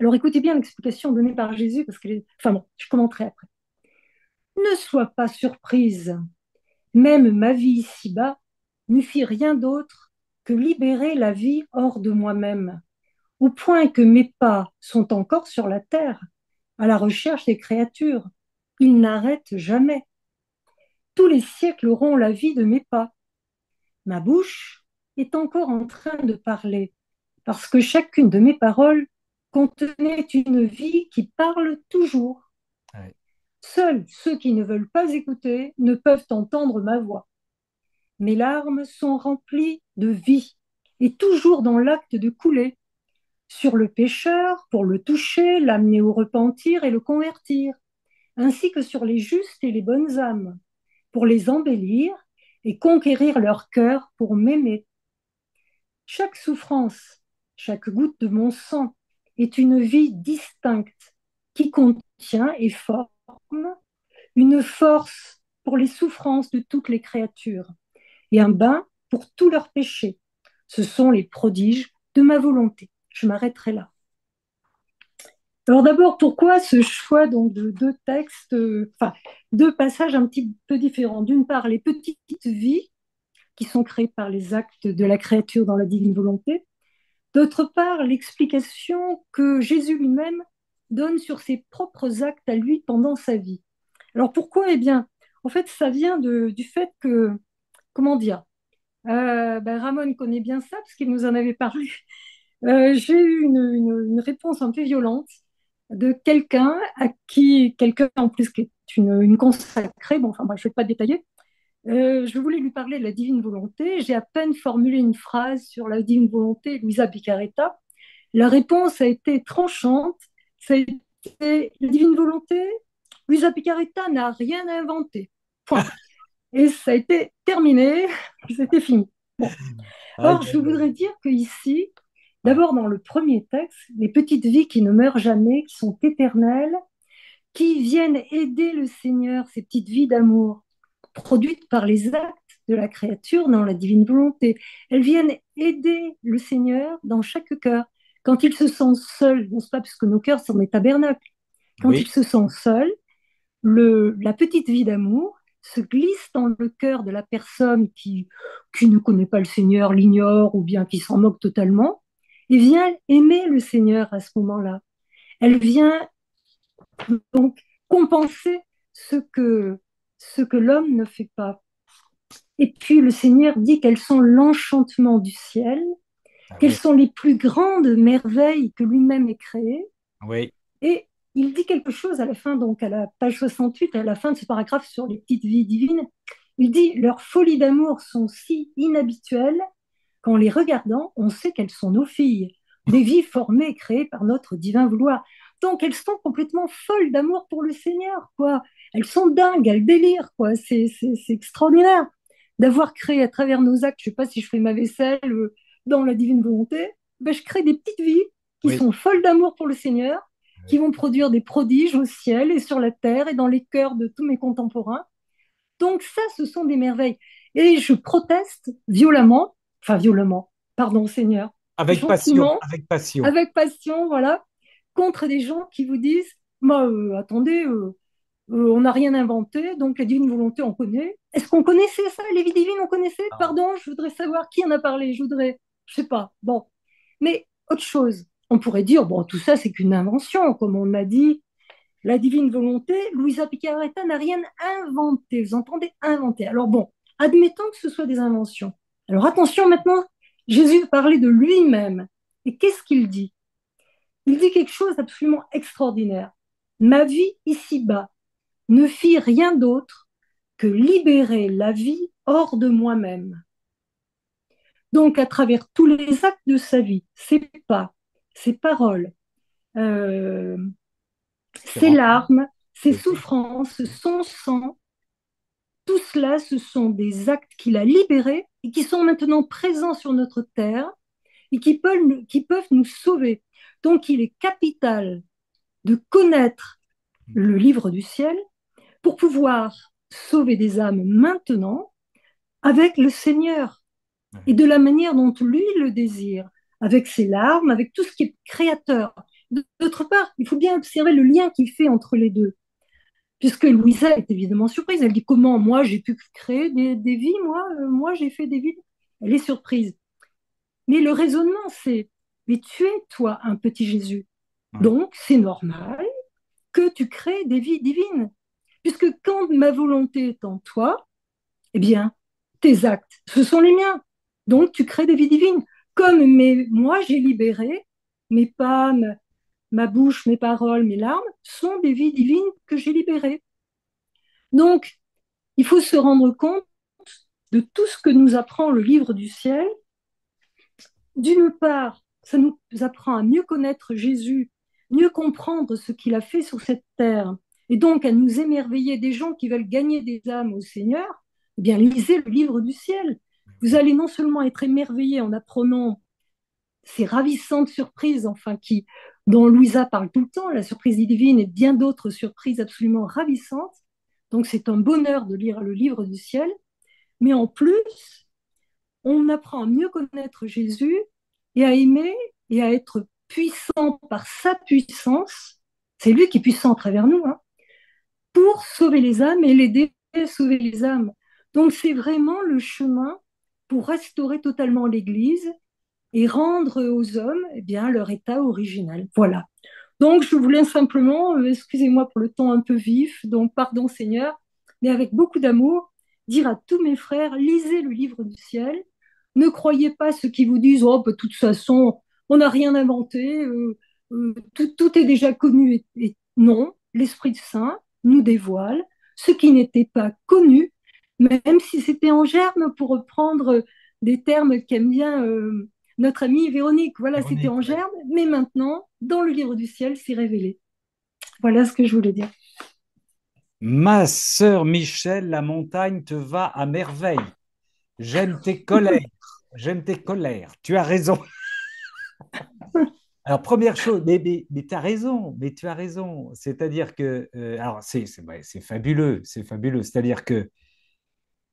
Alors écoutez bien l'explication donnée par Jésus, parce que, enfin bon, je commenterai après. Ne sois pas surprise. Même ma vie ici-bas ne fit rien d'autre que libérer la vie hors de moi-même, au point que mes pas sont encore sur la terre, à la recherche des créatures. Ils n'arrêtent jamais. Tous les siècles auront la vie de mes pas. Ma bouche est encore en train de parler, parce que chacune de mes paroles contenait une vie qui parle toujours. Ouais. Seuls ceux qui ne veulent pas écouter ne peuvent entendre ma voix. Mes larmes sont remplies de vie et toujours dans l'acte de couler sur le pécheur pour le toucher, l'amener au repentir et le convertir, ainsi que sur les justes et les bonnes âmes, pour les embellir et conquérir leur cœur pour m'aimer. Chaque souffrance, chaque goutte de mon sang est une vie distincte qui contient et forme une force pour les souffrances de toutes les créatures et un bain pour tous leurs péchés. Ce sont les prodiges de ma volonté. Je m'arrêterai là. Alors d'abord, pourquoi ce choix donc de deux textes, deux passages un petit peu différents. D'une part, les petites vies qui sont créées par les actes de la créature dans la divine volonté. D'autre part, l'explication que Jésus lui-même donne sur ses propres actes à lui pendant sa vie. Alors pourquoi? Eh bien, en fait, ça vient du fait que, comment dire, Ramon connaît bien ça parce qu'il nous en avait parlé. J'ai eu une réponse un peu violente de quelqu'un en plus qui est une consacrée, bon, enfin, moi, je ne vais pas détailler. Je voulais lui parler de la divine volonté. J'ai à peine formulé une phrase sur la divine volonté, Luisa Picaretta. La réponse a été tranchante. Ça a été la divine volonté. Luisa Picaretta n'a rien inventé. Point. Et ça a été terminé. C'était fini. Bon. Or, je voudrais dire qu'ici, d'abord dans le premier texte, les petites vies qui ne meurent jamais, qui sont éternelles, qui viennent aider le Seigneur, ces petites vies d'amour, produites par les actes de la créature dans la divine volonté. Elles viennent aider le Seigneur dans chaque cœur. Quand il se sent seul, n'est-ce pas, puisque nos cœurs sont des tabernacles, quand il se sent seul, la petite vie d'amour se glisse dans le cœur de la personne qui ne connaît pas le Seigneur, l'ignore ou bien qui s'en moque totalement, et vient aimer le Seigneur à ce moment-là. Elle vient donc compenser ce que l'homme ne fait pas. Et puis le Seigneur dit qu'elles sont l'enchantement du ciel, qu'elles sont les plus grandes merveilles que lui-même ait créées. Oui. Et il dit quelque chose à la fin, donc à la page 68, à la fin de ce paragraphe sur les petites vies divines. Il dit: leurs folies d'amour sont si inhabituelles qu'en les regardant, on sait qu'elles sont nos filles, des vies formées et créées par notre divin vouloir. Donc elles sont complètement folles d'amour pour le Seigneur, quoi. Elles sont dingues, elles délirent, quoi. C'est extraordinaire d'avoir créé à travers nos actes. Je ne sais pas si je fais ma vaisselle dans la divine volonté, ben, je crée des petites vies qui sont folles d'amour pour le Seigneur, qui vont produire des prodiges au ciel et sur la terre et dans les cœurs de tous mes contemporains. Donc ça, ce sont des merveilles. Et je proteste violemment, pardon Seigneur, avec gentiment, passion, avec passion, voilà, contre des gens qui vous disent: attendez, on n'a rien inventé, donc la divine volonté, on connaît. Est-ce qu'on connaissait ça, les vies divines, on connaissait? Pardon, je voudrais savoir qui en a parlé, je sais pas, bon. Mais autre chose, on pourrait dire, bon, tout ça, c'est qu'une invention, comme on a dit, la divine volonté, Luisa Picaretta n'a rien inventé, vous entendez, inventé. Alors bon, admettons que ce soit des inventions. Alors attention maintenant, Jésus parlait de lui-même. Et qu'est-ce qu'il dit? Il dit quelque chose d'absolument extraordinaire. Ma vie ici-bas ne fit rien d'autre que libérer la vie hors de moi-même. Donc, à travers tous les actes de sa vie, ses pas, ses paroles, ses larmes, ses souffrances, son sang, tout cela, ce sont des actes qu'il a libérés et qui sont maintenant présents sur notre terre et qui peuvent nous sauver. Donc, il est capital de connaître le livre du ciel pour pouvoir sauver des âmes maintenant avec le Seigneur et de la manière dont lui le désire, avec ses larmes, avec tout ce qui est créateur. D'autre part, il faut bien observer le lien qu'il fait entre les deux. Puisque Louisa est évidemment surprise. Elle dit: comment moi j'ai pu créer des vies, moi j'ai fait des vies. Elle est surprise. Mais le raisonnement, c'est, mais tu es toi un petit Jésus. Ouais. Donc, c'est normal que tu crées des vies divines. Puisque quand ma volonté est en toi, eh bien, tes actes, ce sont les miens. Donc, tu crées des vies divines. Comme moi, j'ai libéré, mes pas, ma bouche, mes paroles, mes larmes sont des vies divines que j'ai libérées. Donc, il faut se rendre compte de tout ce que nous apprend le livre du ciel. D'une part, ça nous apprend à mieux connaître Jésus, mieux comprendre ce qu'il a fait sur cette terre, et donc à nous émerveiller des gens qui veulent gagner des âmes au Seigneur. Eh bien, lisez le livre du ciel. Vous allez non seulement être émerveillés en apprenant ces ravissantes surprises, dont Louisa parle tout le temps, la surprise divine et bien d'autres surprises absolument ravissantes. Donc, c'est un bonheur de lire le livre du ciel. Mais en plus, on apprend à mieux connaître Jésus et à aimer et à être puissant par sa puissance. C'est lui qui est puissant à travers nous, hein, pour sauver les âmes et l'aider à sauver les âmes. Donc, c'est vraiment le chemin pour restaurer totalement l'Église et rendre aux hommes eh bien, leur état original. Voilà. Donc, je voulais simplement, excusez-moi pour le ton un peu vif, donc pardon Seigneur, mais avec beaucoup d'amour, dire à tous mes frères, lisez le livre du ciel, ne croyez pas ceux qui vous disent, oh, bah, de toute façon, on n'a rien inventé, tout est déjà connu. Non, l'Esprit Saint nous dévoile ce qui n'était pas connu, même si c'était en germe, pour reprendre des termes qu'aime bien notre amie Véronique. Voilà, c'était Véronique, en ouais. germe, mais maintenant, dans le livre du ciel, c'est révélé. Voilà ce que je voulais dire. Ma sœur Michel, la montagne te va à merveille. J'aime tes colères. J'aime tes colères. Tu as raison. Alors, première chose, mais tu as raison, mais tu as raison. C'est-à-dire que, alors, ouais, c'est fabuleux, c'est fabuleux. C'est-à-dire que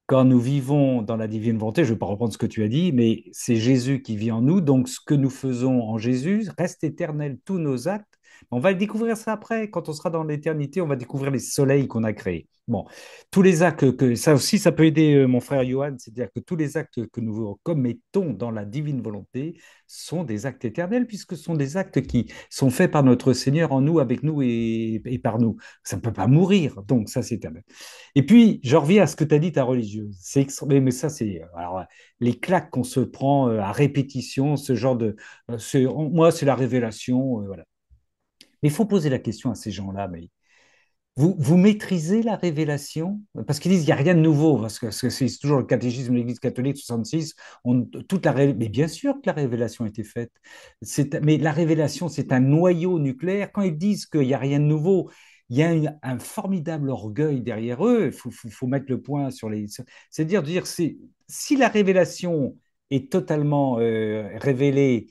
quand nous vivons dans la divine volonté, je ne vais pas reprendre ce que tu as dit, mais c'est Jésus qui vit en nous, donc ce que nous faisons en Jésus reste éternel, tous nos actes. On va le découvrir ça après, quand on sera dans l'éternité, on va découvrir les soleils qu'on a créés. Bon, tous les actes ça aussi, ça peut aider mon frère Johan, c'est-à-dire que tous les actes que nous commettons dans la divine volonté sont des actes éternels, puisque ce sont des actes qui sont faits par notre Seigneur en nous, avec nous et par nous. Ça ne peut pas mourir, donc ça c'est éternel. Et puis, je reviens à ce que tu as dit, ta religieuse. Mais ça, c'est alors, les claques qu'on se prend à répétition, ce genre de. Moi, c'est la révélation. Voilà. Mais il faut poser la question à ces gens-là. Mais vous maîtrisez la révélation? Parce qu'ils disent qu'il n'y a rien de nouveau. Parce que c'est toujours le catéchisme de l'Église catholique 66. Mais bien sûr que la révélation a été faite. Mais la révélation, c'est un noyau nucléaire. Quand ils disent qu'il n'y a rien de nouveau, il y a un formidable orgueil derrière eux. Il faut mettre le point sur les. C'est-à-dire, si la révélation est totalement révélée,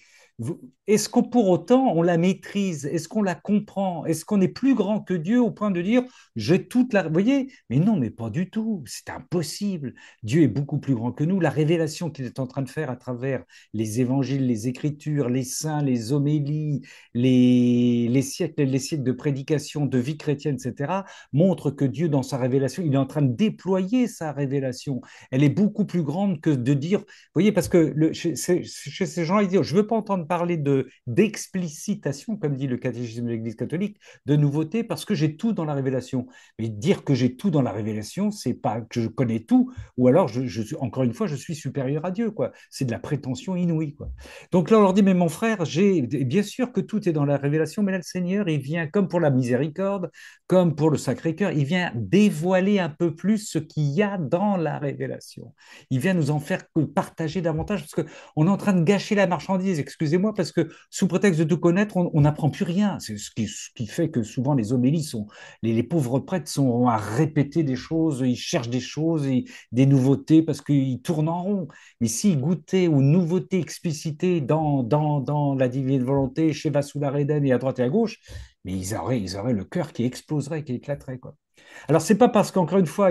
est-ce qu'on pour autant on la maîtrise? Est-ce qu'on la comprend? Est-ce qu'on est plus grand que Dieu au point de dire j'ai toute la. Vous voyez? Mais non, mais pas du tout. C'est impossible. Dieu est beaucoup plus grand que nous. La révélation qu'il est en train de faire à travers les évangiles, les écritures, les saints, les homélies, les siècles et les siècles de prédication, de vie chrétienne, etc., montre que Dieu, dans sa révélation, il est en train de déployer sa révélation. Elle est beaucoup plus grande que de dire. Vous voyez, parce que chez ces gens, ils disent je ne veux pas entendre parler d'explicitation, comme dit le catéchisme de l'Église catholique, de nouveauté, parce que j'ai tout dans la révélation. Mais dire que j'ai tout dans la révélation, c'est pas que je connais tout, ou alors, encore une fois, je suis supérieur à Dieu, quoi. C'est de la prétention inouïe, quoi. Donc là, on leur dit, mais mon frère, bien sûr que tout est dans la révélation, mais là, le Seigneur, il vient, comme pour la miséricorde, comme pour le Sacré-Cœur, il vient dévoiler un peu plus ce qu'il y a dans la révélation. Il vient nous en faire partager davantage, parce qu'on est en train de gâcher la marchandise, excusez-moi, parce que sous prétexte de tout connaître, on n'apprend plus rien. C'est ce qui fait que souvent les homélies sont, les pauvres prêtres sont à répéter des choses, ils cherchent des choses, des nouveautés, parce qu'ils tournent en rond. Mais s'ils goûtaient aux nouveautés explicitées dans la divine volonté, chez Vasula Eden et à droite et à gauche, mais ils auraient le cœur qui exploserait, qui éclaterait, quoi. Alors, c'est pas parce qu'encore une fois,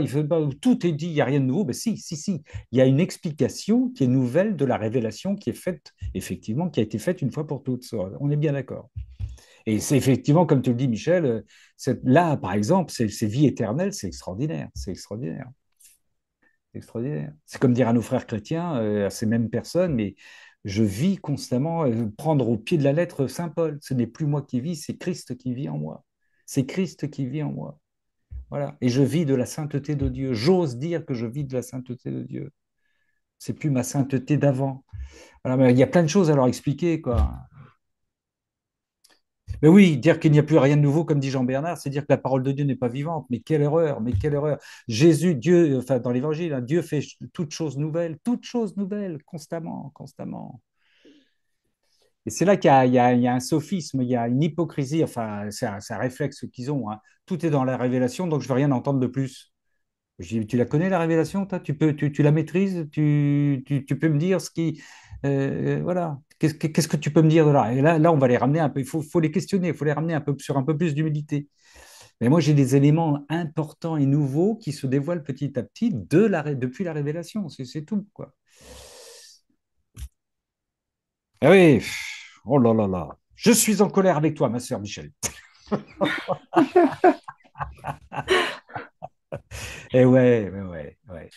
tout est dit, il n'y a rien de nouveau. Mais si, si, si. Il y a une explication qui est nouvelle de la révélation qui est faite, effectivement, qui a été faite une fois pour toutes. On est bien d'accord. Et c'est effectivement, comme tu le dis, Michel, là, par exemple, c'est vie éternelle, c'est extraordinaire. C'est extraordinaire. C'est extraordinaire. C'est comme dire à nos frères chrétiens, à ces mêmes personnes, mais Je vis constamment, prendre au pied de la lettre Saint Paul. Ce n'est plus moi qui vis, c'est Christ qui vit en moi. C'est Christ qui vit en moi. Voilà. Et je vis de la sainteté de Dieu. J'ose dire que je vis de la sainteté de Dieu. C'est plus ma sainteté d'avant. Voilà, mais il y a plein de choses à leur expliquer, quoi. Mais oui, dire qu'il n'y a plus rien de nouveau, comme dit Jean Bernard, c'est dire que la parole de Dieu n'est pas vivante. Mais quelle erreur, mais quelle erreur. Jésus, Dieu, enfin dans l'Évangile, hein, Dieu fait toutes choses nouvelles, constamment, constamment. Et c'est là qu'il y a un sophisme, il y a une hypocrisie, enfin, c'est un réflexe qu'ils ont, hein. Tout est dans la révélation, donc je ne veux rien entendre de plus. Je dis, tu la connais, la révélation, toi? Tu la maîtrises? Tu peux me dire ce qui. Voilà. Qu'est-ce que tu peux me dire de là? Et là, on va les ramener un peu. Il faut les questionner, il faut les ramener un peu sur un peu plus d'humilité. Mais moi, j'ai des éléments importants et nouveaux qui se dévoilent petit à petit depuis la révélation. C'est tout, quoi. Ah oui. Oh là là là. Je suis en colère avec toi, ma sœur Michel. Eh ouais, ouais, ouais, ouais.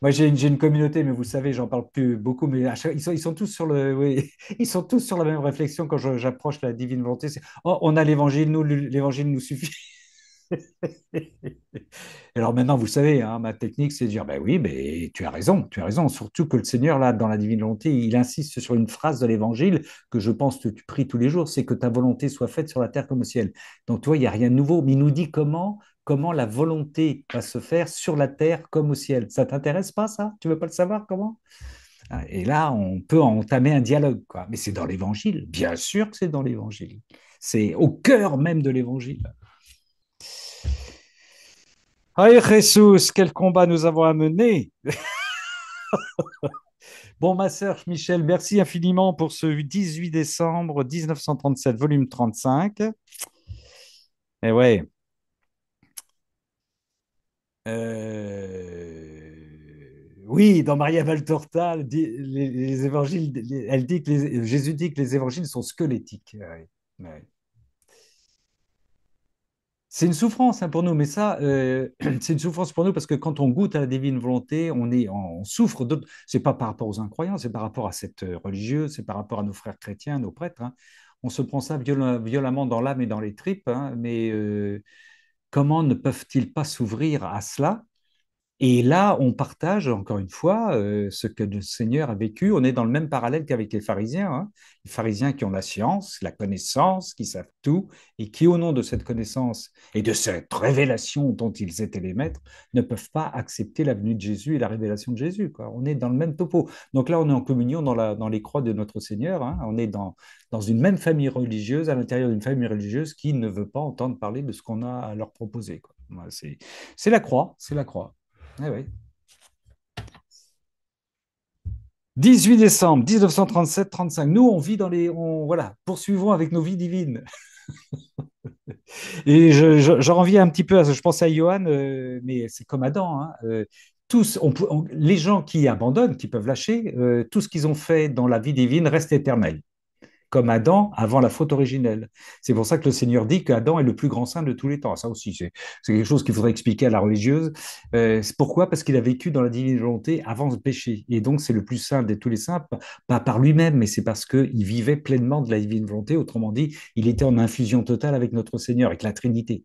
Moi, j'ai une communauté, mais vous savez, j'en parle plus beaucoup, mais ils sont tous sur oui, ils sont tous sur la même réflexion quand j'approche la divine volonté. Oh, on a l'évangile, l'évangile nous suffit. Alors maintenant, vous savez, hein, ma technique, c'est de dire, ben oui, mais tu as raison. Surtout que le Seigneur, là, dans la divine volonté, il insiste sur une phrase de l'évangile que je pense que tu pries tous les jours, c'est que ta volonté soit faite sur la terre comme au ciel. Donc, toi, il n'y a rien de nouveau, mais il nous dit comment la volonté va se faire sur la terre comme au ciel. Ça t'intéresse pas, ça? Tu veux pas le savoir, comment? Et là, on peut entamer un dialogue, quoi. Mais c'est dans l'évangile. Bien sûr que c'est dans l'évangile. C'est au cœur même de l'évangile. Aïe, Jesus, quel combat nous avons à mener. Bon, ma sœur Michel, merci infiniment pour ce 18 décembre 1937, volume 35. Et ouais. Oui, dans Maria Valtorta, les évangiles, elle dit que Jésus dit que les évangiles sont squelettiques. Ouais, ouais. C'est une souffrance, hein, pour nous, mais ça, c'est une souffrance pour nous parce que quand on goûte à la divine volonté, on souffre d'autres. C'est pas par rapport aux incroyants, c'est par rapport à cette religieuse, c'est par rapport à nos frères chrétiens, nos prêtres, hein. On se prend ça violemment dans l'âme et dans les tripes, hein, mais comment ne peuvent-ils pas s'ouvrir à cela? Et là, on partage, encore une fois, ce que le Seigneur a vécu. On est dans le même parallèle qu'avec les pharisiens, hein. Les pharisiens qui ont la science, la connaissance, qui savent tout, et qui, au nom de cette connaissance et de cette révélation dont ils étaient les maîtres, ne peuvent pas accepter la venue de Jésus et la révélation de Jésus, quoi. On est dans le même topo. Donc là, on est en communion dans les croix de notre Seigneur, hein. On est dans une même famille religieuse, à l'intérieur d'une famille religieuse qui ne veut pas entendre parler de ce qu'on a à leur proposer, quoi. Voilà, c'est la croix, c'est la croix. Eh oui. 18 décembre 1937-35. Nous, on vit voilà, poursuivons avec nos vies divines. Et j'en reviens un petit peu, je pensais à Johan, mais c'est comme Adam, hein. Tous, les gens qui abandonnent, qui peuvent lâcher, tout ce qu'ils ont fait dans la vie divine reste éternel, comme Adam avant la faute originelle. C'est pour ça que le Seigneur dit qu'Adam est le plus grand saint de tous les temps. Ça aussi, c'est quelque chose qu'il faudrait expliquer à la religieuse. C'est pourquoi? Parce qu'il a vécu dans la divine volonté avant le péché. Et donc, c'est le plus saint de tous les saints, pas par lui-même, mais c'est parce qu'il vivait pleinement de la divine volonté. Autrement dit, il était en infusion totale avec notre Seigneur, avec la Trinité.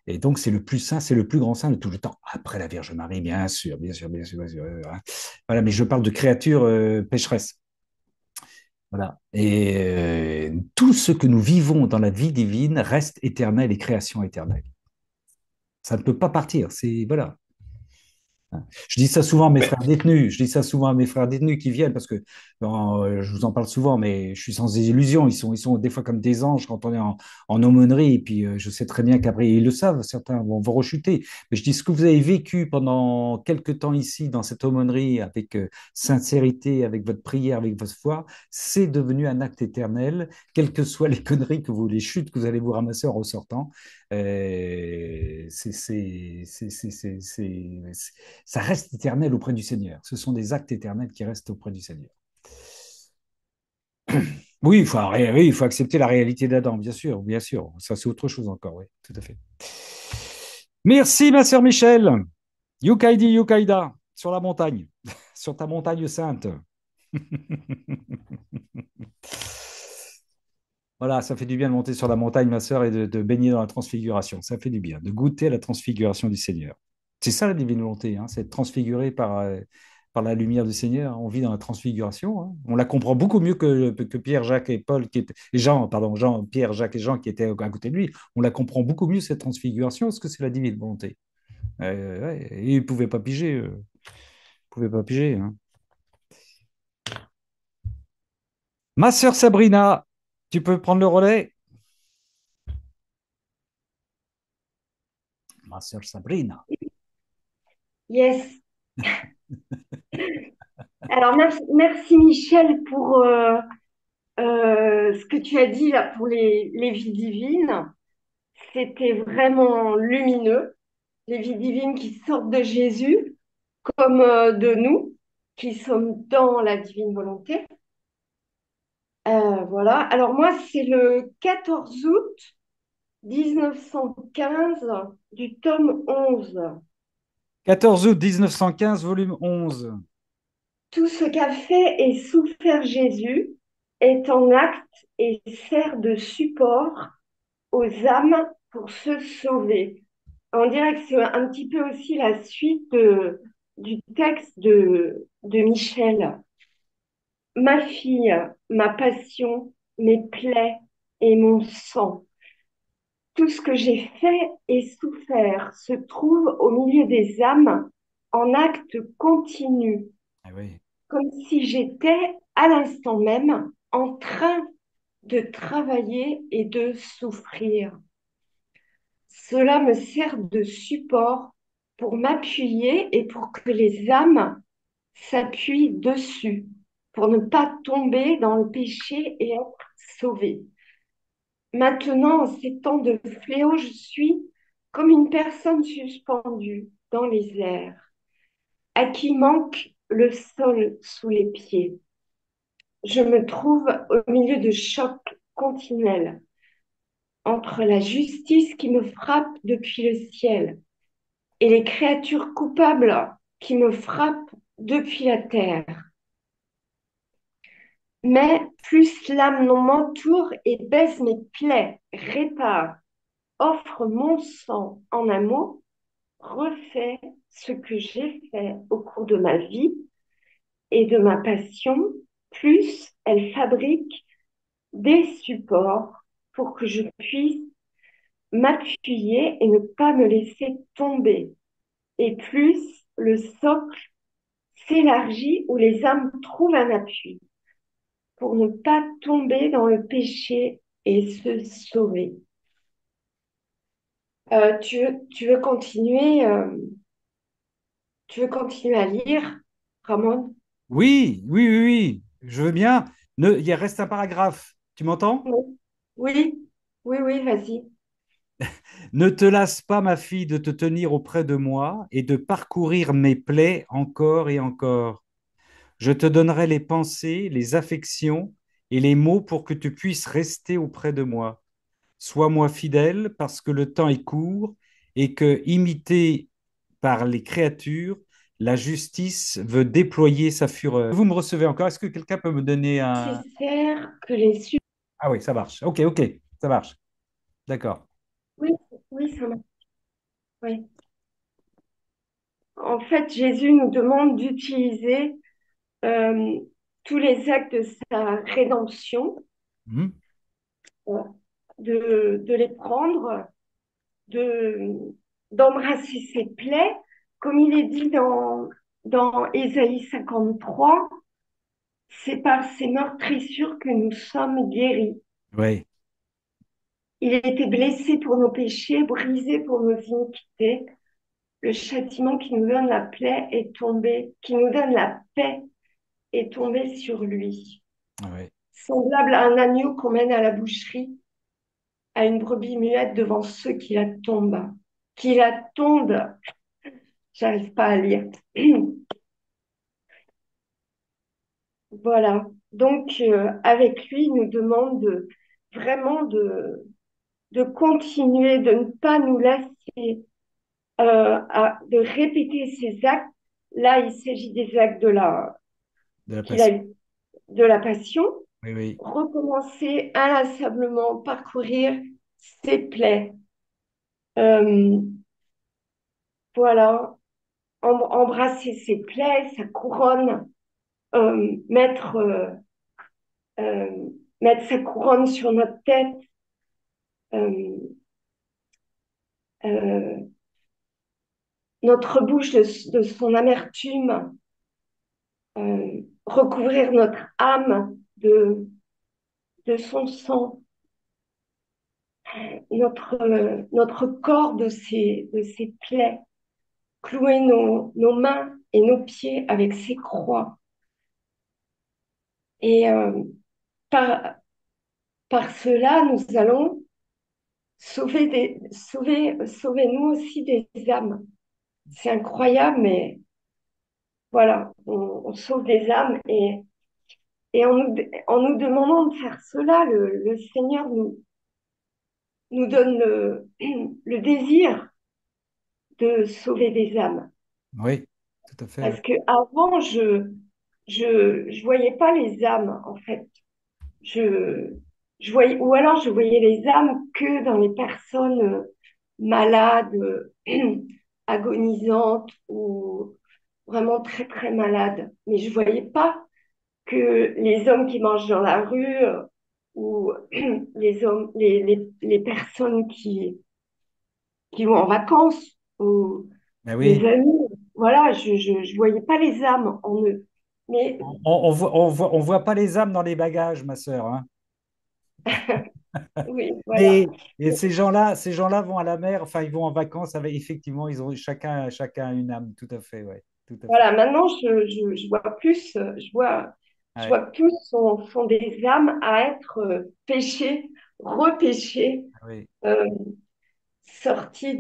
Et donc, c'est le plus saint, c'est le plus grand saint de tout le temps. Après la Vierge Marie, bien sûr, bien sûr, bien sûr, bien sûr. Voilà, mais je parle de créatures pécheresses. Voilà. Et tout ce que nous vivons dans la vie divine reste éternel et création éternelle. Ça ne peut pas partir. C'est voilà. Je dis ça souvent à mes frères détenus. Je dis ça souvent à mes frères détenus qui viennent parce que bon, je vous en parle souvent, mais je suis sans illusion. Ils sont des fois comme des anges quand on est en aumônerie. Et puis, je sais très bien qu'après, ils le savent, certains vont rechuter. Mais je dis ce que vous avez vécu pendant quelque temps ici, dans cette aumônerie, avec sincérité, avec votre prière, avec votre foi, c'est devenu un acte éternel, quelles que soient les conneries les chutes que vous allez vous ramasser en ressortant. Ça reste éternel auprès du Seigneur. Ce sont des actes éternels qui restent auprès du Seigneur. Oui, il faut accepter la réalité d'Adam, bien sûr, bien sûr. Ça, c'est autre chose encore, oui, tout à fait. Merci, ma sœur Michel. Yukaidi, Yukaida, sur la montagne, sur ta montagne sainte. Voilà, ça fait du bien de monter sur la montagne, ma sœur, et de baigner dans la transfiguration. Ça fait du bien, de goûter à la transfiguration du Seigneur. C'est ça la divine volonté, hein, c'est être transfiguré par la lumière du Seigneur. On vit dans la transfiguration, hein. On la comprend beaucoup mieux que Pierre, Jacques et Paul, et Jean, pardon, Jean, Pierre, Jacques et Jean qui étaient à côté de lui. On la comprend beaucoup mieux, cette transfiguration, parce que c'est la divine volonté. Ouais, et ils ne pouvaient pas piger. Ils pouvaient pas piger, hein. Ma sœur Sabrina, tu peux prendre le relais? Ma sœur Sabrina. Yes. Alors, merci Michel pour ce que tu as dit là pour les vies divines. C'était vraiment lumineux. Les vies divines qui sortent de Jésus, comme de nous, qui sommes dans la divine volonté. Voilà. Alors moi, c'est le 14 août 1915 du tome 11. 14 août 1915, volume 11. Tout ce qu'a fait et souffert Jésus est en acte et sert de support aux âmes pour se sauver. On dirait que c'est un petit peu aussi la suite du texte de Michel. Ma fille, ma passion, mes plaies et mon sang. Tout ce que j'ai fait et souffert se trouve au milieu des âmes en acte continu, Ah oui. comme si j'étais à l'instant même en train de travailler et de souffrir. Cela me sert de support pour m'appuyer et pour que les âmes s'appuient dessus, pour ne pas tomber dans le péché et être sauvées. Maintenant, en ces temps de fléau, je suis comme une personne suspendue dans les airs, à qui manque le sol sous les pieds. Je me trouve au milieu de chocs continuels entre la justice qui me frappe depuis le ciel et les créatures coupables qui me frappent depuis la terre. Mais plus l'âme m'entoure et baise mes plaies, répare, offre mon sang en amour, refait ce que j'ai fait au cours de ma vie et de ma passion, plus elle fabrique des supports pour que je puisse m'appuyer et ne pas me laisser tomber. Et plus le socle s'élargit où les âmes trouvent un appui pour ne pas tomber dans le péché et se sauver. Tu veux continuer, tu veux continuer à lire, Ramon? Oui, oui, oui, oui, je veux bien. Il reste un paragraphe. Tu m'entends? Oui, oui, oui, oui, vas-y. Ne te lasse pas, ma fille, de te tenir auprès de moi et de parcourir mes plaies encore et encore. Je te donnerai les pensées, les affections et les mots pour que tu puisses rester auprès de moi. Sois-moi fidèle parce que le temps est court et que, imité par les créatures, la justice veut déployer sa fureur. Vous me recevez encore? Est-ce que quelqu'un peut me donner un... Nécessaire que les Ah oui, ça marche. Ok, ok, ça marche. D'accord. Oui, oui, ça marche. Oui. En fait, Jésus nous demande d'utiliser euh, tous les actes de sa rédemption, Mhm. euh, de les prendre, de, d'embrasser ses plaies, comme il est dit dans Ésaïe 53, c'est par ses meurtrissures que nous sommes guéris. Oui, Il a été blessé pour nos péchés, brisé pour nos iniquités. Le châtiment qui nous donne la plaie est tombé, qui nous donne la paix est tombé sur lui. oui. Semblable à un agneau qu'on mène à la boucherie, à une brebis muette devant ceux qui la tombent. Qui la tondent, j'arrive pas à lire. Voilà. Donc, avec lui, il nous demande vraiment de continuer, de ne pas nous lasser, de répéter ces actes. Là, il s'agit des actes De la qu'il a passion. eu de la Passion, Oui, oui. recommencer inlassablement, parcourir ses plaies. Euh, voilà, embrasser ses plaies, sa couronne, mettre, euh, mettre sa couronne sur notre tête, euh, euh, notre bouche de son amertume, recouvrir notre âme de son sang, notre corps de ses plaies, clouer nos mains et nos pieds avec ses croix. Et par, par cela, nous allons sauver nous aussi des âmes. C'est incroyable, mais voilà, on sauve des âmes et en nous demandant de faire cela, le Seigneur nous donne le désir de sauver des âmes. Oui, tout à fait. Oui. Parce que avant, je voyais pas les âmes, en fait. Je, je voyais, ou alors je voyais les âmes que dans les personnes malades, agonisantes ou vraiment très très malades. Mais je voyais pas que les hommes qui mangent dans la rue ou les personnes qui vont en vacances ou Ben les oui. amis, voilà, je voyais pas les âmes en eux. Mais On voit pas les âmes dans les bagages, ma sœur, hein. oui, voilà. Mais et ces gens-là vont à la mer, enfin, ils vont en vacances avec, effectivement, ils ont chacun une âme, tout à fait, ouais, tout à fait. Voilà, maintenant je vois plus, je Ouais, vois que tous sont des âmes à être pêchées, repêchées, oui. euh, sorties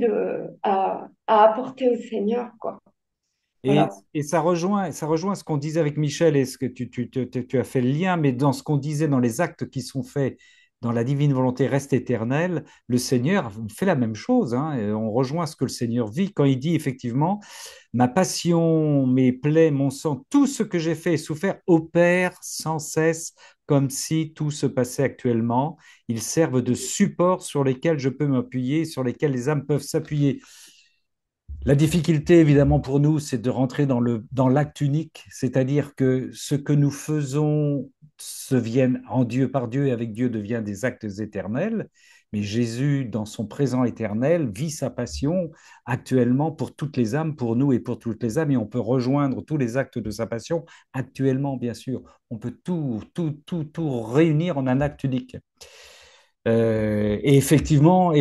à apporter au Seigneur, quoi. Voilà. Et ça rejoint ce qu'on disait avec Michel et ce que tu as fait le lien, mais dans ce qu'on disait dans les actes qui sont faits dans la divine volonté reste éternelle, le Seigneur fait la même chose, hein, et on rejoint ce que le Seigneur vit quand il dit effectivement, ma passion, mes plaies, mon sang, tout ce que j'ai fait et souffert opère sans cesse comme si tout se passait actuellement. Ils servent de support sur lesquels je peux m'appuyer, sur lesquels les âmes peuvent s'appuyer. La difficulté, évidemment, pour nous, c'est de rentrer dans l'acte unique, c'est-à-dire que ce que nous faisons se vienne en Dieu, par Dieu et avec Dieu devient des actes éternels. Mais Jésus, dans son présent éternel, vit sa passion actuellement pour toutes les âmes, pour nous et pour toutes les âmes. Et on peut rejoindre tous les actes de sa passion actuellement, bien sûr. On peut tout réunir en un acte unique. Et effectivement,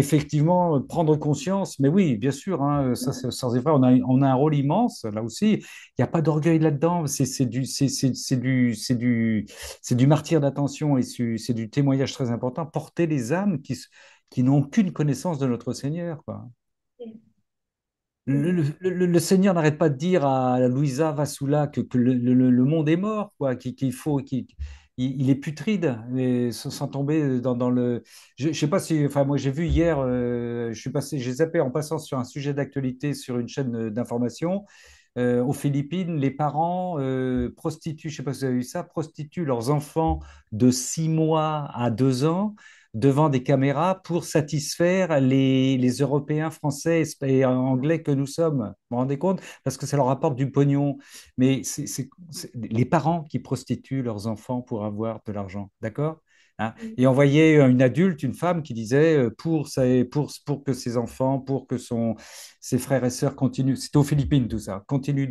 prendre conscience, mais oui, bien sûr, hein, ça, c'est vrai, on a un rôle immense là aussi. Il n'y a pas d'orgueil là-dedans. C'est du martyr d'attention et c'est du témoignage très important. Porter les âmes qui n'ont aucune connaissance de notre Seigneur, quoi. Le Seigneur n'arrête pas de dire à Louisa Vassula que le monde est mort, quoi, il est putride, mais sans tomber dans le. Je sais pas si, enfin, moi j'ai vu hier, j'ai zappé en passant sur un sujet d'actualité sur une chaîne d'information. Aux Philippines, les parents prostituent, je sais pas si vous avez vu ça, prostituent leurs enfants de 6 mois à 2 ans devant des caméras pour satisfaire les Européens, Français et Anglais que nous sommes. Vous vous rendez compte? Parce que ça leur apporte du pognon. Mais c'est les parents qui prostituent leurs enfants pour avoir de l'argent. D'accord? Hein. Et on voyait une adulte, une femme qui disait pour que ses enfants, ses frères et sœurs continuent, c'était aux Philippines tout ça, continuent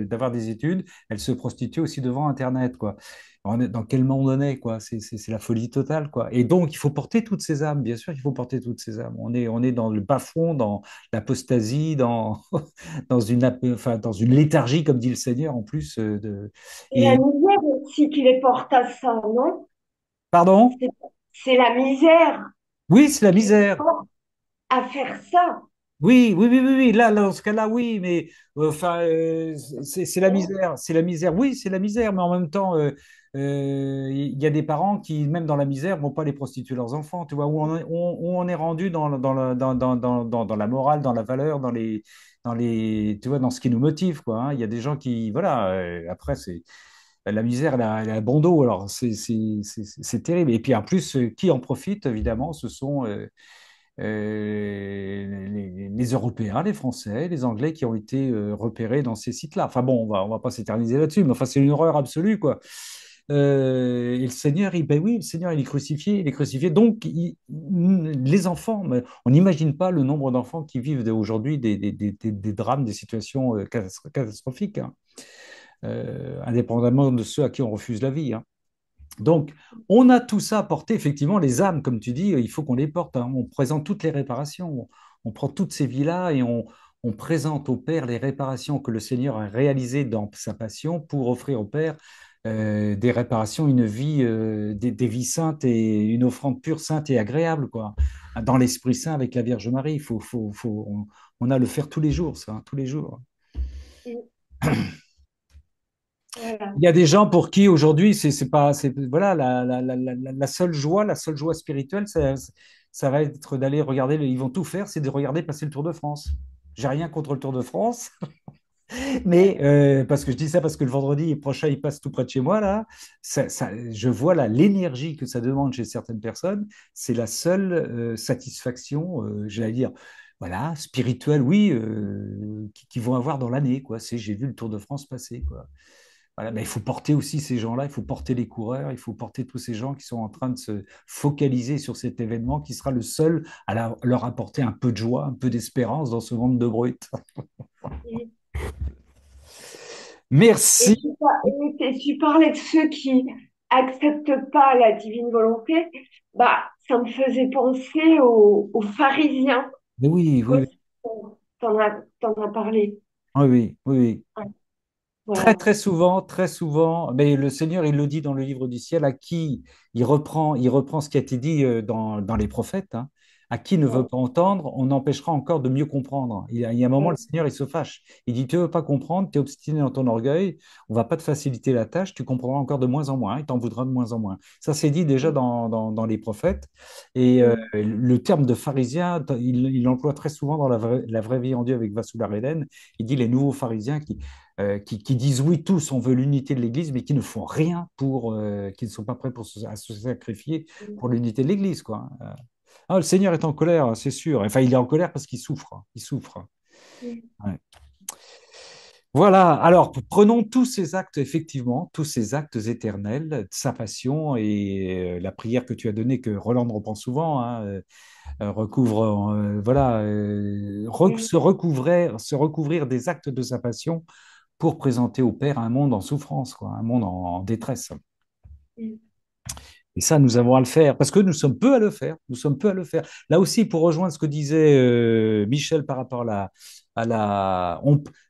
d'avoir des études, elle se prostitue aussi devant Internet, quoi. On est dans quel monde on est, quoi? C'est la folie totale, quoi. Et donc, il faut porter toutes ces âmes, bien sûr, il faut porter toutes ces âmes. On est dans le bas-fond, dans l'apostasie, dans une léthargie, comme dit le Seigneur, en plus Et la Et, misère aussi qui les porte à ça, non? pardon? C'est c'est la misère Oui, c'est la qui les misère. porte à faire ça, Oui, oui, oui, oui, oui. Là, dans ce cas-là, oui, mais enfin, c'est la non? misère, c'est la misère. Oui, c'est la misère, mais en même temps, il y a des parents qui, même dans la misère, vont pas les prostituer leurs enfants. Tu vois, où on est rendu dans la morale, dans la valeur, tu vois, dans ce qui nous motive, quoi. Hein. Il y a des gens qui, voilà. Après, la misère, elle a bon dos. Alors, c'est terrible. Et puis, en plus, qui en profite, évidemment, ce sont les Européens, les Français, les Anglais qui ont été repérés dans ces sites-là. Enfin bon, on va pas s'éterniser là-dessus, mais enfin, c'est une horreur absolue, quoi. Et le Seigneur, ben oui, le Seigneur, il est crucifié, il est crucifié. Donc, les enfants, mais on n'imagine pas le nombre d'enfants qui vivent aujourd'hui des drames, des situations catastrophiques, hein, indépendamment de ceux à qui on refuse la vie, hein. Donc, on a tout ça à porter, effectivement, les âmes, comme tu dis, il faut qu'on les porte, hein. On présente toutes les réparations. On prend toutes ces vies-là et on présente au Père les réparations que le Seigneur a réalisées dans sa passion pour offrir au Père des réparations, une vie, des vies saintes et une offrande pure, sainte et agréable, quoi. Dans l'Esprit Saint avec la Vierge Marie, on a à le faire tous les jours, ça, hein, tous les jours. Mm. Voilà. Il y a des gens pour qui aujourd'hui, c'est pas, voilà, la seule joie spirituelle, ça va être d'aller regarder, ils vont tout faire, c'est de regarder passer le Tour de France. J'ai rien contre le Tour de France, mais parce que je dis ça parce que le vendredi prochain, il passe tout près de chez moi, là. Je vois là l'énergie que ça demande chez certaines personnes. C'est la seule satisfaction, j'allais dire, voilà, spirituelle, oui, qui vont avoir dans l'année, quoi. C'est j'ai vu le Tour de France passer, quoi. Voilà, mais il faut porter aussi ces gens-là, il faut porter les coureurs, il faut porter tous ces gens qui sont en train de se focaliser sur cet événement qui sera le seul à leur apporter un peu de joie, un peu d'espérance dans ce monde de brut. Mm. Merci. Et tu parlais de ceux qui acceptent pas la divine volonté, bah, ça me faisait penser aux pharisiens. Mais oui, Toi oui, oui, aussi, t'en as parlé. oui, oui, oui, oui. Ouais, Très, voilà. très souvent, mais le Seigneur, il le dit dans le livre du ciel, à qui il reprend ce qui a été dit dans les prophètes, hein, à qui ne veut Ouais, pas entendre, on empêchera encore de mieux comprendre. Il y a un moment, le ouais, Seigneur, il se fâche. Il dit, tu ne veux pas comprendre, tu es obstiné dans ton orgueil, on va pas te faciliter la tâche, tu comprendras encore de moins en moins, il t'en voudra de moins en moins. Ça, c'est dit déjà dans les prophètes. Et mm, le terme de pharisien, il l'emploie très souvent dans la vraie vie en Dieu avec Vassoular Hélène. Il dit les nouveaux pharisiens qui disent oui tous, on veut l'unité de l'Église, mais qui ne font rien qui ne sont pas prêts à se sacrifier mm, pour l'unité de l'Église, quoi. Ah, le Seigneur est en colère, c'est sûr. Enfin, il est en colère parce qu'il souffre, hein. Il souffre. mm, Ouais. Voilà, alors prenons tous ces actes, effectivement, tous ces actes éternels, de sa passion et la prière que tu as donnée, que Roland reprend souvent, hein, recouvre, voilà, mm, se recouvrir des actes de sa passion pour présenter au Père un monde en souffrance, quoi, un monde en détresse. mm, Et ça, nous avons à le faire, parce que nous sommes peu à le faire. Nous sommes peu à le faire. Là aussi, pour rejoindre ce que disait Michel par rapport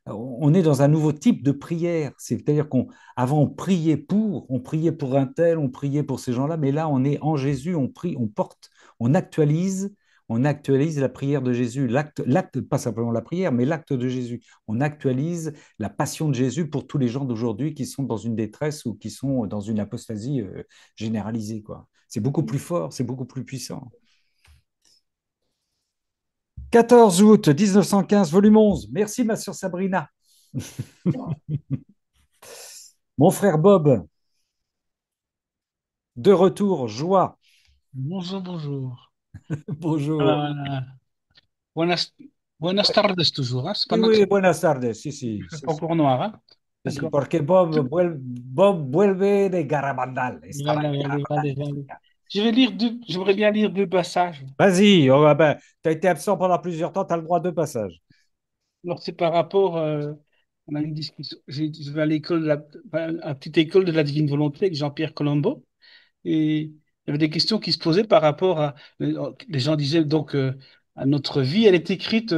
on est dans un nouveau type de prière. C'est-à-dire qu'avant, on priait pour un tel, on priait pour ces gens-là, mais là, on est en Jésus, on prie, on porte, on actualise, on actualise la prière de Jésus, l'acte, pas simplement la prière, mais l'acte de Jésus. On actualise la passion de Jésus pour tous les gens d'aujourd'hui qui sont dans une détresse ou qui sont dans une apostasie généralisée, quoi. C'est beaucoup plus fort, c'est beaucoup plus puissant. 14 août 1915, volume 11. Merci, ma sœur Sabrina. Mon frère Bob, de retour, joie. Bonjour, bonjour. Bonjour. Ah, buenas, buenas tardes toujours, hein. Oui, oui, buenas tardes. Si, si, C'est pas encore noir, hein. sí, sí, D'accord. porque Bob vuelve de Garabandal. Estaba Voilà, en allez, Garabandal. allez, allez. J'aimerais bien lire deux passages. Vas-y, oh, ah ben, tu as été absent pendant plusieurs temps, tu as le droit à deux passages. Alors, c'est par rapport, on a une discussion. Je vais à l'école, enfin, à la petite école de la Divine Volonté avec Jean-Pierre Colombo. Et il y avait des questions qui se posaient par rapport à. Les gens disaient donc à notre vie, elle est écrite.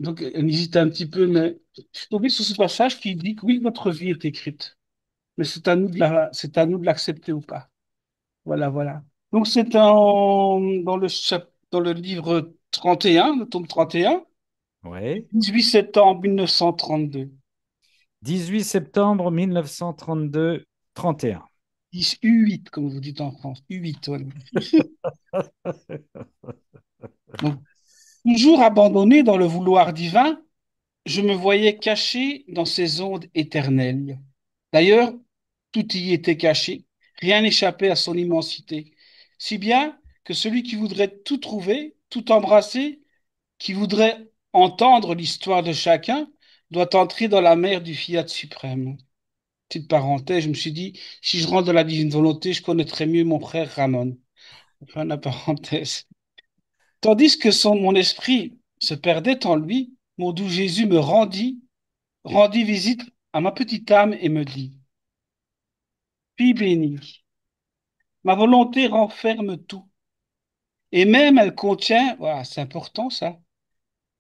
Donc, on hésitait un petit peu, mais je suis tombé sur ce passage qui dit que oui, notre vie est écrite. Mais c'est à nous de l'accepter ou pas. Voilà, voilà. Donc, dans le livre 31, le tome 31, Oui. 18 septembre 1932. 18 septembre 1932, 31. 10 U8, comme vous dites en France. U8, voilà. Donc, toujours abandonné dans le vouloir divin, je me voyais caché dans ces ondes éternelles. D'ailleurs, tout y était caché, rien n'échappait à son immensité. Si bien que celui qui voudrait tout trouver, tout embrasser, qui voudrait entendre l'histoire de chacun, doit entrer dans la mer du fiat suprême. Petite parenthèse, je me suis dit, si je rentre dans la divine volonté, je connaîtrais mieux mon frère Ramon. Fin de la parenthèse. Tandis que mon esprit se perdait en lui, mon doux Jésus me rendit visite à ma petite âme et me dit, Fille bénie, ma volonté renferme tout. Et même elle contient, voilà, c'est important ça,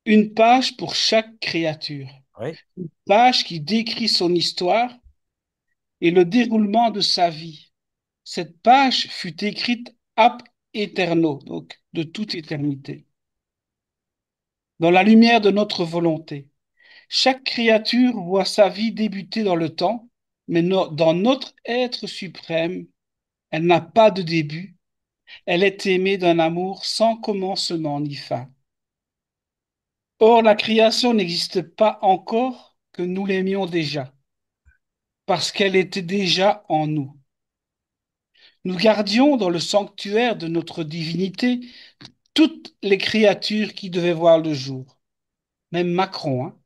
une page pour chaque créature. Oui, Une page qui décrit son histoire et le déroulement de sa vie. Cette page fut écrite ab eterno, donc de toute éternité, dans la lumière de notre volonté. Chaque créature voit sa vie débuter dans le temps, mais dans notre être suprême, elle n'a pas de début. Elle est aimée d'un amour sans commencement ni fin. Or, la création n'existe pas encore que nous l'aimions déjà, parce qu'elle était déjà en nous. Nous gardions dans le sanctuaire de notre divinité toutes les créatures qui devaient voir le jour, même Macron, hein.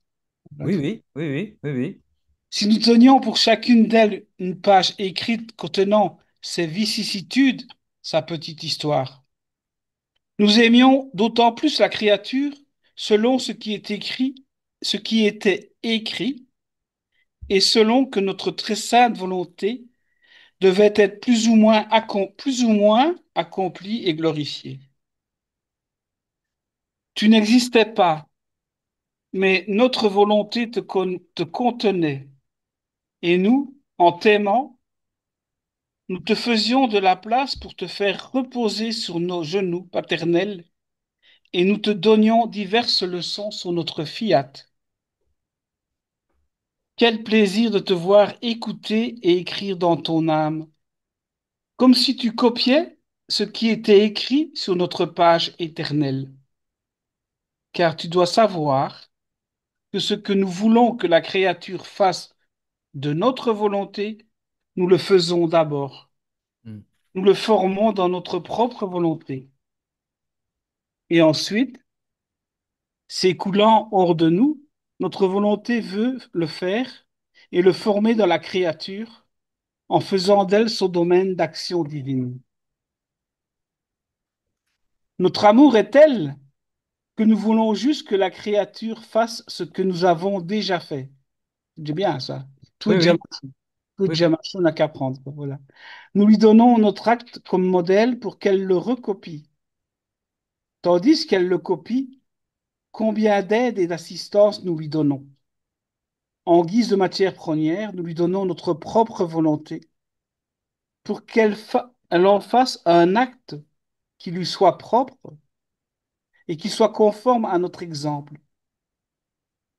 oui, oui, oui, oui, oui, oui. Si nous tenions pour chacune d'elles une page écrite contenant ses vicissitudes, sa petite histoire, nous aimions d'autant plus la créature selon ce qui était écrit, et selon que notre très sainte volonté devait être plus ou moins accomplie et glorifiée. Tu n'existais pas, mais notre volonté te contenait, et nous, en t'aimant, nous te faisions de la place pour te faire reposer sur nos genoux paternels, et nous te donnions diverses leçons sur notre fiat. Quel plaisir de te voir écouter et écrire dans ton âme, comme si tu copiais ce qui était écrit sur notre page éternelle. Car tu dois savoir que ce que nous voulons que la créature fasse de notre volonté, nous le faisons d'abord. Mm. Nous le formons dans notre propre volonté. Et ensuite, s'écoulant hors de nous, notre volonté veut le faire et le former dans la créature en faisant d'elle son domaine d'action divine. Notre amour est tel que nous voulons juste que la créature fasse ce que nous avons déjà fait. C'est bien ça. Tout est Oui, déjà, oui, tout est oui, déjà marché, on n'a qu'à prendre. Voilà. Nous lui donnons notre acte comme modèle pour qu'elle le recopie. Tandis qu'elle le copie, combien d'aide et d'assistance nous lui donnons. En guise de matière première, nous lui donnons notre propre volonté pour elle en fasse un acte qui lui soit propre et qui soit conforme à notre exemple.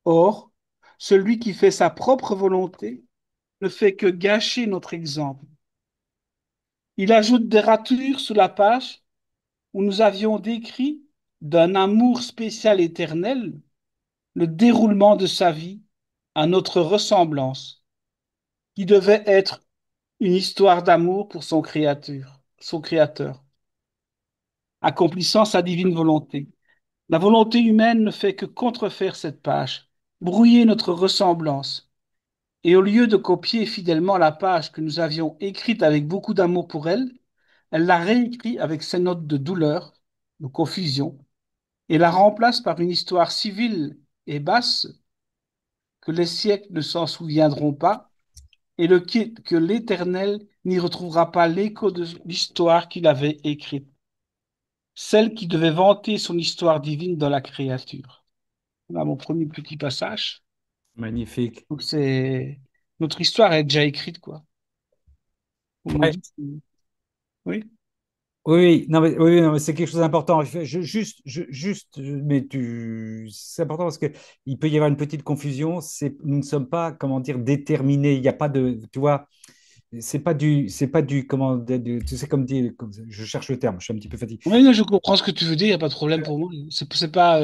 Or, celui qui fait sa propre volonté ne fait que gâcher notre exemple. Il ajoute des ratures sur la page où nous avions décrit d'un amour spécial éternel le déroulement de sa vie à notre ressemblance, qui devait être une histoire d'amour pour son créateur, accomplissant sa divine volonté. La volonté humaine ne fait que contrefaire cette page, brouiller notre ressemblance. Et au lieu de copier fidèlement la page que nous avions écrite avec beaucoup d'amour pour elle, elle la réécrit avec ses notes de douleur, de confusion, et la remplace par une histoire civile et basse que les siècles ne s'en souviendront pas et que l'Éternel n'y retrouvera pas l'écho de l'histoire qu'il avait écrite, celle qui devait vanter son histoire divine dans la créature. Voilà mon premier petit passage. magnifique. Donc notre histoire est déjà écrite, quoi. Comme on Ouais. dit. Oui. Oui, oui, non, mais, oui, non, mais c'est quelque chose d'important. Mais c'est important parce que il peut y avoir une petite confusion. Nous ne sommes pas, comment dire, déterminés. Il n'y a pas de, tu vois, c'est pas du, comment, tu sais, je cherche le terme, je suis un petit peu fatigué. Oui, non, je comprends ce que tu veux dire, il n'y a pas de problème pour moi. C'est pas,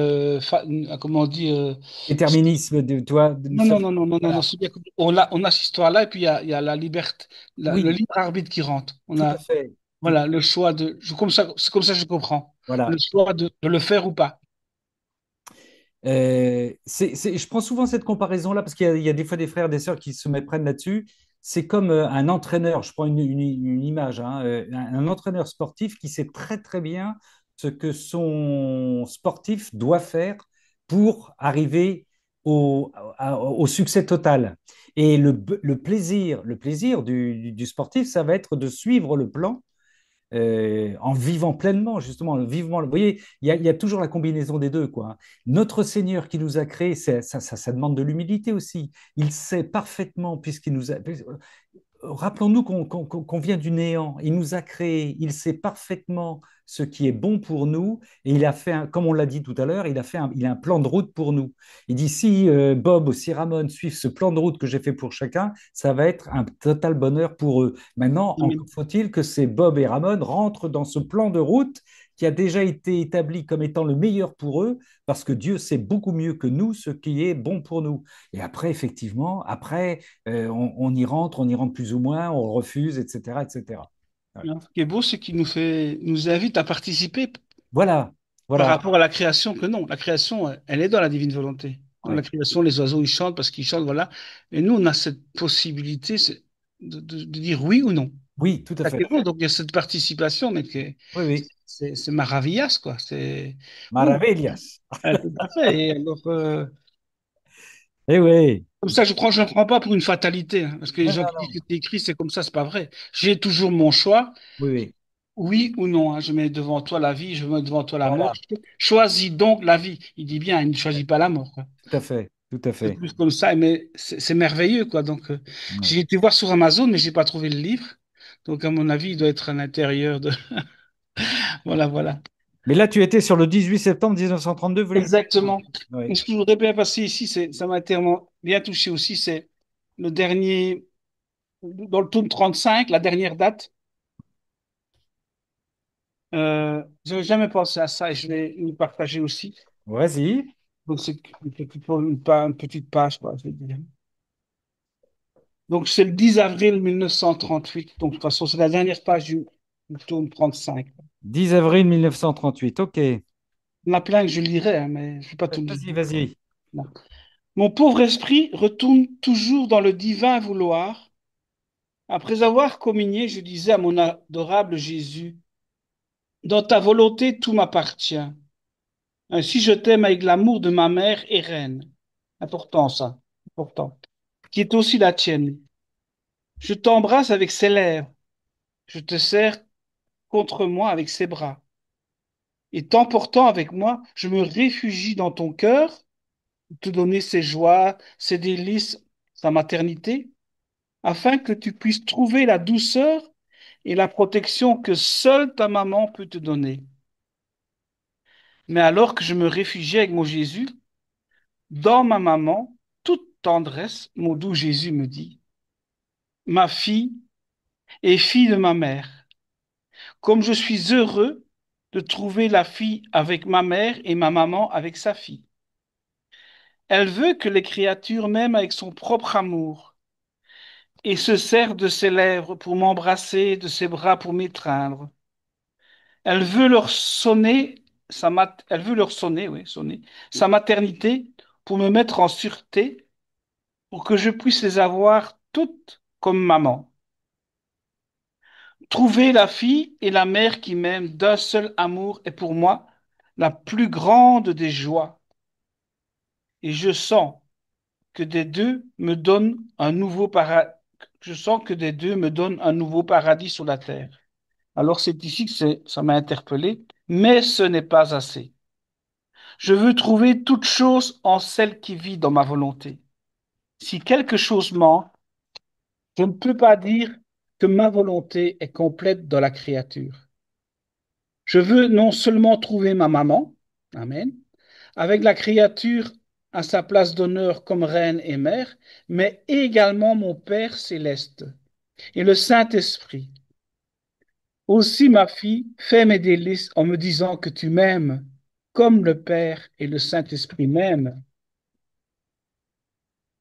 comment on dit, Déterminisme, toi, nous non, non, sommes, non, non, non, non, non, voilà. c'est bien. On a cette histoire-là, et puis il y a la liberté, le Oui, libre arbitre qui rentre. On tout à a, fait. Tout- voilà, le choix comme ça, c'est comme ça que je comprends. Le voilà. choix de le faire ou pas. Je prends souvent cette comparaison-là parce il y a des fois des frères et des sœurs qui se méprennent là-dessus. C'est comme un entraîneur, je prends une image, hein, un entraîneur sportif qui sait très très bien ce que son sportif doit faire pour arriver au succès total. Et le plaisir du sportif, ça va être de suivre le plan en vivant pleinement, justement, vivement. Vous voyez, il y a toujours la combinaison des deux, quoi. Notre Seigneur qui nous a créés, ça demande de l'humilité aussi. Il sait parfaitement, puisqu'il nous a. Rappelons-nous qu'on vient du néant. Il nous a créés. Il sait parfaitement ce qui est bon pour nous. Et il a fait, comme on l'a dit tout à l'heure, il a un plan de route pour nous. Il dit si Bob ou si Ramon suivent ce plan de route que j'ai fait pour chacun, ça va être un total bonheur pour eux. Maintenant, encore faut-il que ces Bob et Ramon rentrent dans ce plan de route qui a déjà été établi comme étant le meilleur pour eux, parce que Dieu sait beaucoup mieux que nous ce qui est bon pour nous. Et après, effectivement, on y rentre plus ou moins, on refuse, etc., etc. Ouais. Hein. Ce qui est beau, c'est qu'il nous invite à participer Voilà, par voilà. rapport à la création que non. La création, elle est dans la divine volonté. Dans la Ouais. création, les oiseaux, ils chantent parce qu'ils chantent, voilà. Et nous, on a cette possibilité de dire oui ou non. Oui, tout à Ça qui fait. est beau. Donc, il y a cette participation, mais Oui, oui. c'est maravillas, quoi. C'est, oui, Maravillas. tout à fait. Et alors, Eh oui. comme ça, je ne prends pas pour une fatalité, hein, parce que les Non, gens non, qui disent non. que c'est écrit, c'est comme ça, c'est pas vrai. J'ai toujours mon choix, Oui, oui. oui ou non, hein. Je mets devant toi la vie, je mets devant toi la mort. Voilà. Choisis donc la vie. Il dit bien, il ne choisit pas la mort, quoi. Tout à fait. Tout à C'est fait. plus comme ça, mais c'est merveilleux, quoi. Donc, Ouais. j'ai été voir sur Amazon, mais j'ai pas trouvé le livre. Donc, à mon avis, il doit être à l'intérieur de. Voilà, voilà. Mais là, tu étais sur le 18 septembre 1932, vous voulez me dire? Exactement. Et Oui. ce que je voudrais bien passer ici, ça m'a tellement bien touché aussi, c'est le dernier, dans le tome 35, la dernière date. Je n'avais jamais pensé à ça et je vais le partager aussi. Vas-y. Donc, c'est une petite page, quoi, je vais dire. Donc, c'est le 10 avril 1938. Donc, de toute façon, c'est la dernière page du tome 35. 10 avril 1938. OK. Il y en a plein que je lirai, hein, mais je ne vais pas tout lire. Vas-y, vas-y. Non. Mon pauvre esprit retourne toujours dans le divin vouloir. Après avoir communié, je disais à mon adorable Jésus, dans ta volonté, tout m'appartient. Ainsi, je t'aime avec l'amour de ma mère et reine. Important, ça. Important. Qui est aussi la tienne. Je t'embrasse avec ses lèvres. Je te serre contre moi avec ses bras. Et t'emportant avec moi, je me réfugie dans ton cœur, te donner ses joies, ses délices, sa maternité, afin que tu puisses trouver la douceur et la protection que seule ta maman peut te donner. Mais alors que je me réfugiais avec mon Jésus, dans ma maman, toute tendresse, mon doux Jésus me dit, ma fille est fille de ma mère. Comme je suis heureux de trouver la fille avec ma mère et ma maman avec sa fille. Elle veut que les créatures m'aiment avec son propre amour et se sert de ses lèvres pour m'embrasser, de ses bras pour m'étreindre. Elle veut leur sonner elle veut leur sonner, oui, sonner sa maternité pour me mettre en sûreté, pour que je puisse les avoir toutes comme maman. Trouver la fille et la mère qui m'aiment d'un seul amour est pour moi la plus grande des joies. Et je sens que des deux me donne un nouveau paradis. Je sens que des deux me donne un nouveau paradis sur la terre. Alors c'est ici que ça m'a interpellé, mais ce n'est pas assez. Je veux trouver toute chose en celle qui vit dans ma volonté. Si quelque chose manque, je ne peux pas dire que ma volonté est complète dans la créature. Je veux non seulement trouver ma maman, Amen, avec la créature à sa place d'honneur comme reine et mère, mais également mon Père céleste. et le Saint-Esprit. Aussi, ma fille, fais mes délices en me disant que tu m'aimes, comme le Père et le Saint-Esprit m'aiment.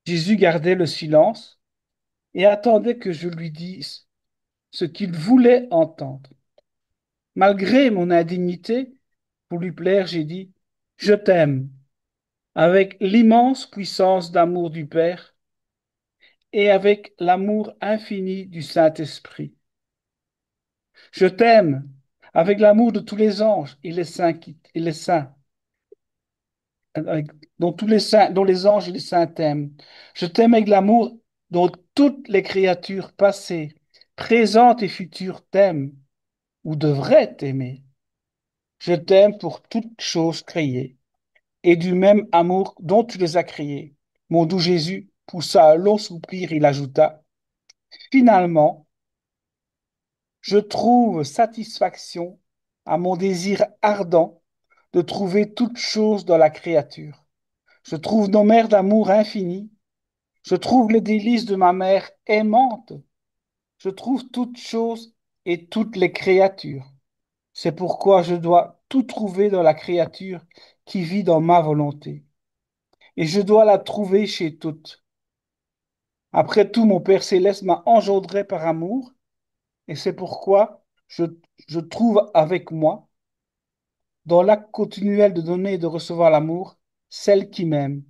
Jésus gardait le silence et attendait que je lui dise ce qu'il voulait entendre. Malgré mon indignité, pour lui plaire, j'ai dit, je t'aime, avec l'immense puissance d'amour du Père et avec l'amour infini du Saint-Esprit. Je t'aime avec l'amour de tous les anges et les saints, avec- dont tous les saints, dont les anges et les saints t'aiment. Je t'aime avec l'amour dont toutes les créatures passées, présentes et futures t'aiment ou devraient t'aimer. Je t'aime pour toutes choses créées et du même amour dont tu les as créées. Mon doux Jésus poussa un long soupir, il ajouta, finalement, je trouve satisfaction à mon désir ardent de trouver toute chose dans la créature. Je trouve nos mères d'amour infini. Je trouve les délices de ma mère aimante. Je trouve toutes choses et toutes les créatures. C'est pourquoi je dois tout trouver dans la créature qui vit dans ma volonté. Et je dois la trouver chez toutes. Après tout, mon Père céleste m'a engendré par amour, et c'est pourquoi je trouve avec moi, dans l'acte continuel de donner et de recevoir l'amour, celle qui m'aime,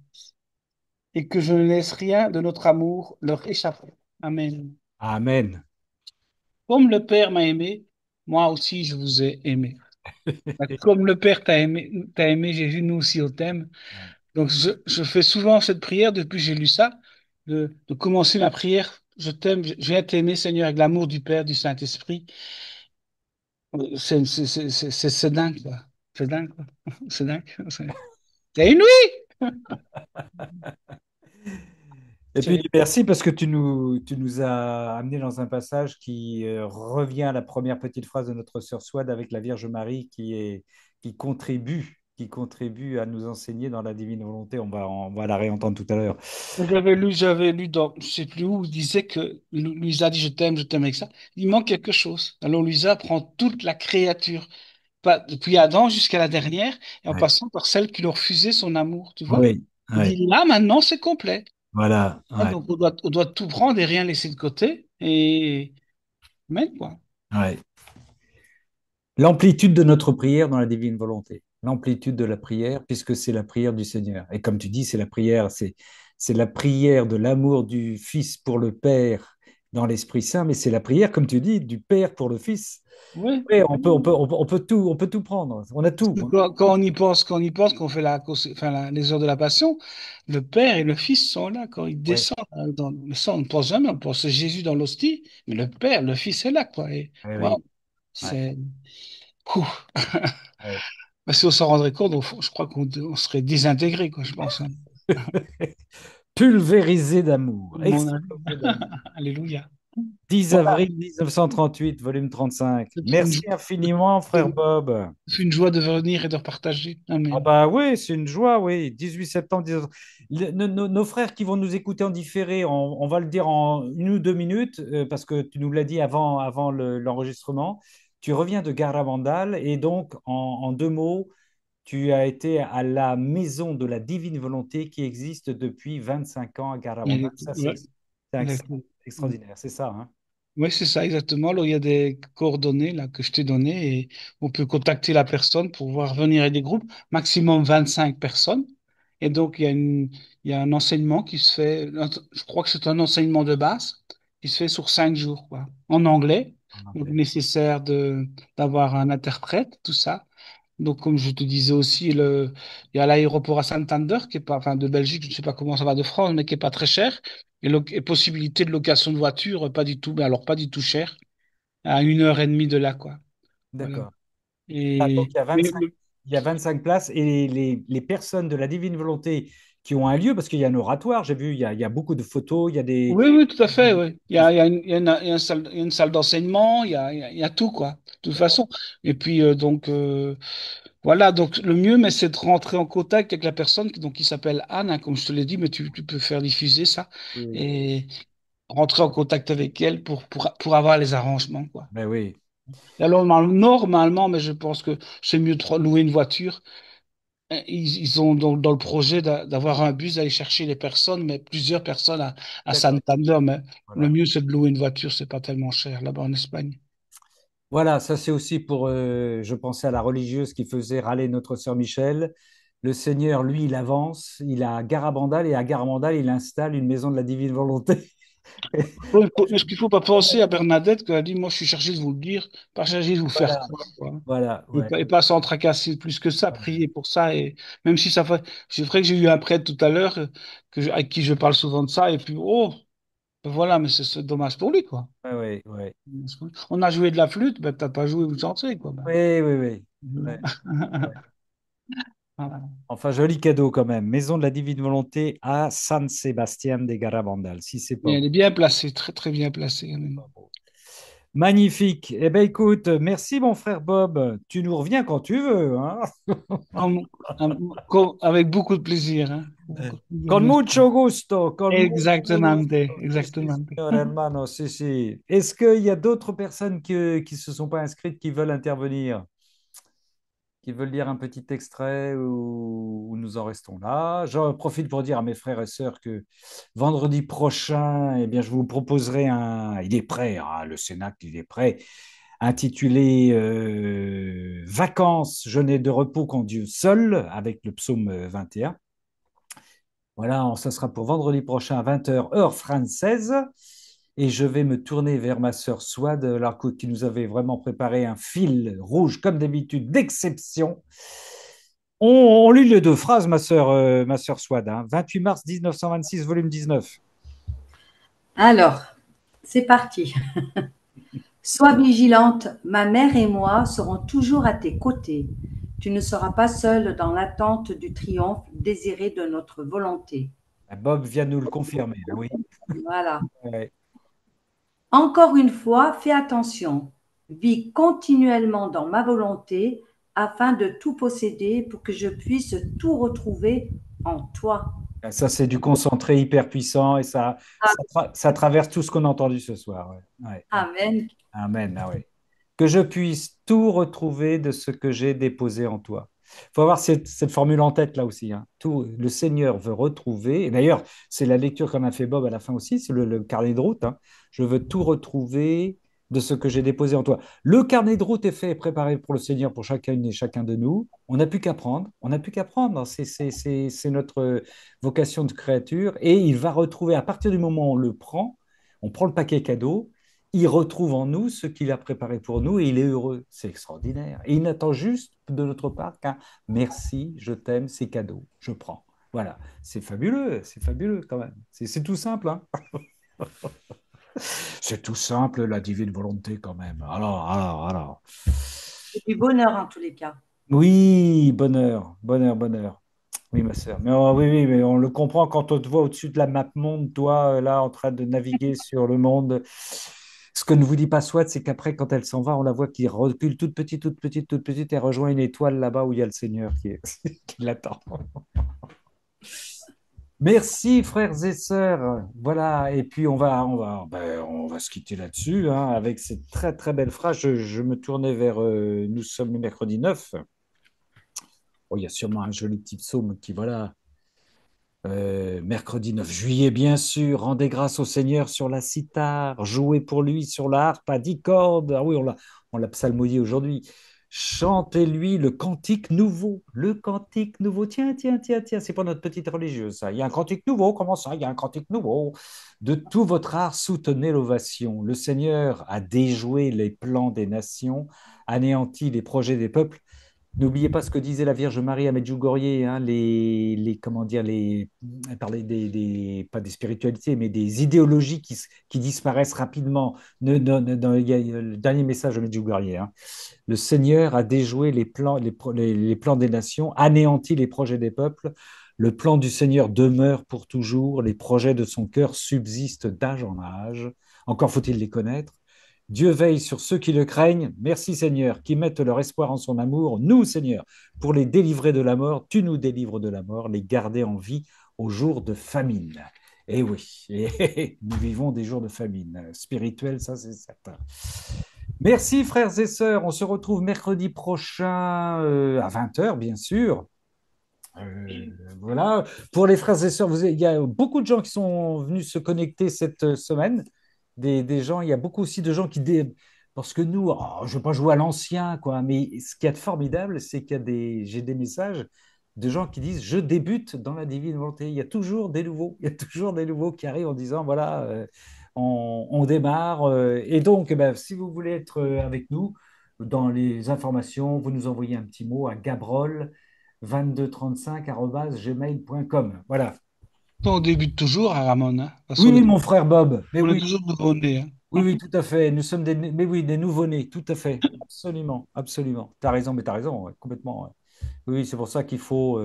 et que je ne laisse rien de notre amour leur échapper. Amen. Amen. Comme le Père m'a aimé, moi aussi je vous ai aimé. Comme le Père t'a aimé, Jésus, nous aussi on t'aime. Donc je fais souvent cette prière depuis que j'ai lu ça, de commencer ma prière. Je t'aime, je viens t'aimer, Seigneur, avec l'amour du Père, du Saint-Esprit. C'est dingue, quoi. C'est dingue, quoi. C'est dingue. C'est inouï! Et puis, C'est- merci parce que tu nous as amené dans un passage qui revient à la première petite phrase de notre sœur Swad avec la Vierge Marie qui contribue à nous enseigner dans la divine volonté. On va la réentendre tout à l'heure. J'avais lu dans, je sais plus où, il disait que Luisa dit je t'aime avec ça. Il manque quelque chose. Alors Luisa prend toute la créature, depuis Adam jusqu'à la dernière, et en Ouais. passant par celle qui leur refusait son amour, tu vois. Oui, Il ouais, dit là, maintenant, c'est complet. voilà, Hein, ouais, donc on doit tout prendre et rien laisser de côté, et même, quoi. ouais. L'amplitude de notre prière dans la divine volonté. L'amplitude de la prière, puisque c'est la prière du Seigneur. Et comme tu dis, c'est la prière de l'amour du Fils pour le Père dans l'Esprit Saint, mais c'est la prière, comme tu dis, du Père pour le Fils. Oui. Oui, on peut tout prendre. On a tout. Quand on y pense, qu'on fait les heures de la Passion, le Père et le Fils sont là quand ils Oui, descendent. Mais ça, on ne pense jamais, on pense à Jésus dans l'hostie, mais le Père, le Fils est là, quoi. Et, oui, oui. waouh, Ouais, c'est... Ouh. ouais. Bah, si on s'en rendrait compte, je crois qu'on serait désintégré, quoi, je pense, hein. Pulvérisé d'amour, Mon avis. explosé d'amour. Alléluia. 10 Voilà. avril 1938, volume 35. C'est une Merci joie, infiniment, frère Bob. c'est une joie de venir et de partager. Ah Amen. bah oui, c'est une joie, oui. 18 septembre, 19... nos frères qui vont nous écouter en différé, on va le dire en 1 ou 2 minutes, parce que tu nous l'as dit avant l'enregistrement. Tu reviens de Garabandal et donc, en 2 mots, tu as été à la Maison de la Divine Volonté qui existe depuis 25 ans à Garabandal. Ça, Ouais, c'est d'accord. extraordinaire, c'est ça, hein? Oui, c'est ça, exactement. Alors, il y a des coordonnées là, que je t'ai données et on peut contacter la personne pour voir venir avec des groupes, maximum 25 personnes. Et donc, il y a un enseignement qui se fait, je crois que c'est un enseignement de base qui se fait sur 5 jours, quoi, en anglais. En Donc, anglais. nécessaire d'avoir un interprète, tout ça. Donc, comme je te disais aussi, il y a l'aéroport à Santander, qui est pas, enfin, de Belgique, je ne sais pas comment ça va de France, mais qui est pas très cher. Et possibilité de location de voiture, pas du tout, mais alors pas du tout cher, à 1 heure et demie de là, quoi. Voilà. D'accord. Ah, donc, Et, mais il y a 25 places et les personnes de la divine volonté qui ont un lieu, parce qu'il y a un oratoire, j'ai vu, il y a beaucoup de photos, il y a des... oui, oui, tout à fait, oui. Il y a il y a une salle d'enseignement, il y a tout, quoi, de toute façon. Et puis, voilà, donc le mieux, mais c'est de rentrer en contact avec la personne donc, qui s'appelle Anne, hein, comme je te l'ai dit, mais tu peux faire diffuser ça. Oui, Et rentrer en contact avec elle pour avoir les arrangements, quoi. Ben oui. Et alors, normalement, mais je pense que c'est mieux de louer une voiture. Ils ont dans le projet d'avoir un bus, d'aller chercher les personnes, mais plusieurs personnes à D'accord. Santander. Mais le Voilà. mieux, c'est de louer une voiture, c'est pas tellement cher là-bas en Espagne. Voilà, ça c'est aussi pour, je pensais à la religieuse qui faisait râler notre sœur Michel. Le Seigneur, lui, il avance, il a Garabandal et à Garabandal, il installe une maison de la divine volonté. Mais ce qu'il faut pas penser à Bernadette, qu'elle a dit, moi, je suis chargé de vous le dire, pas chargé de vous faire Voilà, croire, quoi. voilà, ouais. Et pas s'en tracasser plus que ça, prier pour ça. Et même si ça fait, c'est vrai que j'ai eu un prêtre tout à l'heure avec qui je parle souvent de ça, et puis, oh, ben voilà, mais c'est dommage pour lui, quoi. Ouais, ouais, ouais. On a joué de la flûte, ben t'as pas joué, vous chantez, quoi. Ben, Oui, oui, oui. Ouais, ouais. voilà. Enfin, joli cadeau quand même. Maison de la divine volonté à San Sebastián de Garabandal, si c'est Et pas elle est bien placée, très très bien placée, quand même. beau. Magnifique. Eh bien, écoute, merci mon frère Bob. Tu nous reviens quand tu veux, hein. Comme- avec beaucoup de plaisir, hein. Beaucoup de plaisir, Con bien sûr. mucho gusto, con mucho Exactamente, gusto. Sí, sí, exactement. señor hermano, sí, sí. Est-ce qu'il y a d'autres personnes qui ne se sont pas inscrites qui veulent intervenir, qui veulent lire un petit extrait ou nous en restons là? J'en profite pour dire à mes frères et sœurs que vendredi prochain, eh bien, je vous proposerai un. Il est prêt, hein, le Cénacle, il est prêt, intitulé Vacances, je n'ai de repos qu'en Dieu seul, avec le psaume 21. Voilà, ça sera pour vendredi prochain à 20 h, heure française. Et je vais me tourner vers ma sœur Swad, qui nous avait vraiment préparé un fil rouge, comme d'habitude, d'exception. On lit les deux phrases, ma sœur Swad. 28 mars 1926, volume 19. Alors, c'est parti. Sois vigilante, ma mère et moi serons toujours à tes côtés. Tu ne seras pas seule dans l'attente du triomphe désiré de notre volonté. Bob vient nous le confirmer. Oui. Voilà. Ouais. Encore une fois, fais attention. Vis continuellement dans ma volonté afin de tout posséder pour que je puisse tout retrouver en toi. Ça, c'est du concentré hyper puissant et ça traverse tout ce qu'on a entendu ce soir. Ouais. Ouais, ouais. Amen. Amen. Ah ouais. Que je puisse tout retrouver de ce que j'ai déposé en toi. Il faut avoir cette formule en tête là aussi. Tout, le Seigneur veut retrouver, et d'ailleurs, c'est la lecture qu'on a fait Bob à la fin aussi, c'est le carnet de route. Je veux tout retrouver de ce que j'ai déposé en toi. Le carnet de route est fait et préparé pour le Seigneur, pour chacune et chacun de nous. On n'a plus qu'à prendre. On n'a plus qu'à prendre. C'est notre vocation de créature. Et il va retrouver, à partir du moment où on prend le paquet cadeau, il retrouve en nous ce qu'il a préparé pour nous et il est heureux. C'est extraordinaire. Et il n'attend juste de notre part qu'un merci, je t'aime, c'est cadeau, je prends. Voilà, c'est fabuleux quand même. C'est tout simple, hein. C'est tout simple, la divine volonté quand même. Alors. C'est du bonheur en tous les cas. Oui, bonheur, bonheur, bonheur. Oui, ma sœur. Mais oui, oui, mais on le comprend quand on te voit au-dessus de la map monde, toi, là, en train de naviguer sur le monde. Ce que ne vous dit pas Swat, c'est qu'après, quand elle s'en va, on la voit qui recule toute petite, toute petite, toute petite, et rejoint une étoile là-bas où il y a le Seigneur qui l'attend. Merci, frères et sœurs. Voilà. Et puis, on va se quitter là-dessus, avec cette très, très belle phrase. Je me tournais vers, nous sommes le mercredi 9. Oh, il y a sûrement un joli petit psaume qui, voilà. Mercredi 9 juillet, bien sûr, rendez grâce au Seigneur sur la cithare, jouez pour lui sur la harpe à 10 cordes. Ah oui, on l'a psalmodié aujourd'hui. Chantez-lui le cantique nouveau. Le cantique nouveau. Tiens, tiens, tiens, tiens, c'est pas notre petite religieuse, ça. Il y a un cantique nouveau. Comment ça? Il y a un cantique nouveau. De tout votre art, soutenez l'ovation. Le Seigneur a déjoué les plans des nations, anéanti les projets des peuples. N'oubliez pas ce que disait la Vierge Marie à Medjugorje, comment dire, elle parlait pas des spiritualités, mais des idéologies qui disparaissent rapidement. Il y a le dernier message de Medjugorje. Le Seigneur a déjoué les plans des nations, anéanti les projets des peuples. Le plan du Seigneur demeure pour toujours, les projets de son cœur subsistent d'âge en âge. Encore faut-il les connaître. Dieu veille sur ceux qui le craignent. Merci Seigneur, qui mettent leur espoir en son amour. Nous, Seigneur, pour les délivrer de la mort, tu nous délivres de la mort, les garder en vie au jour de famine. Et oui, et nous vivons des jours de famine spirituelle, ça c'est certain. Merci frères et sœurs, on se retrouve mercredi prochain à 20 h, bien sûr. Euh, voilà. Pour les frères et sœurs, il y a beaucoup de gens qui sont venus se connecter cette semaine. Des gens, il y a beaucoup aussi de gens parce que nous, je ne veux pas jouer à l'ancien, quoi, mais ce qui est formidable, c'est j'ai des messages de gens qui disent, je débute dans la divine volonté. Il y a toujours des nouveaux, il y a toujours des nouveaux qui arrivent en disant, voilà, on démarre. Et donc, eh ben, si vous voulez être avec nous dans les informations, vous nous envoyez un petit mot à Gabrol 2235@gmail.com. Voilà. On débute toujours à Ramon, hein, parce Oui, qu'on oui, est, mon frère Bob. Mais on est oui, toujours nouveau-nés, oui, hein. oui, tout à fait. Nous sommes mais oui, des nouveau-nés, tout à fait. Absolument, absolument. Tu as raison, mais tu as raison, ouais, complètement. Ouais. Oui, c'est pour ça qu'il faut.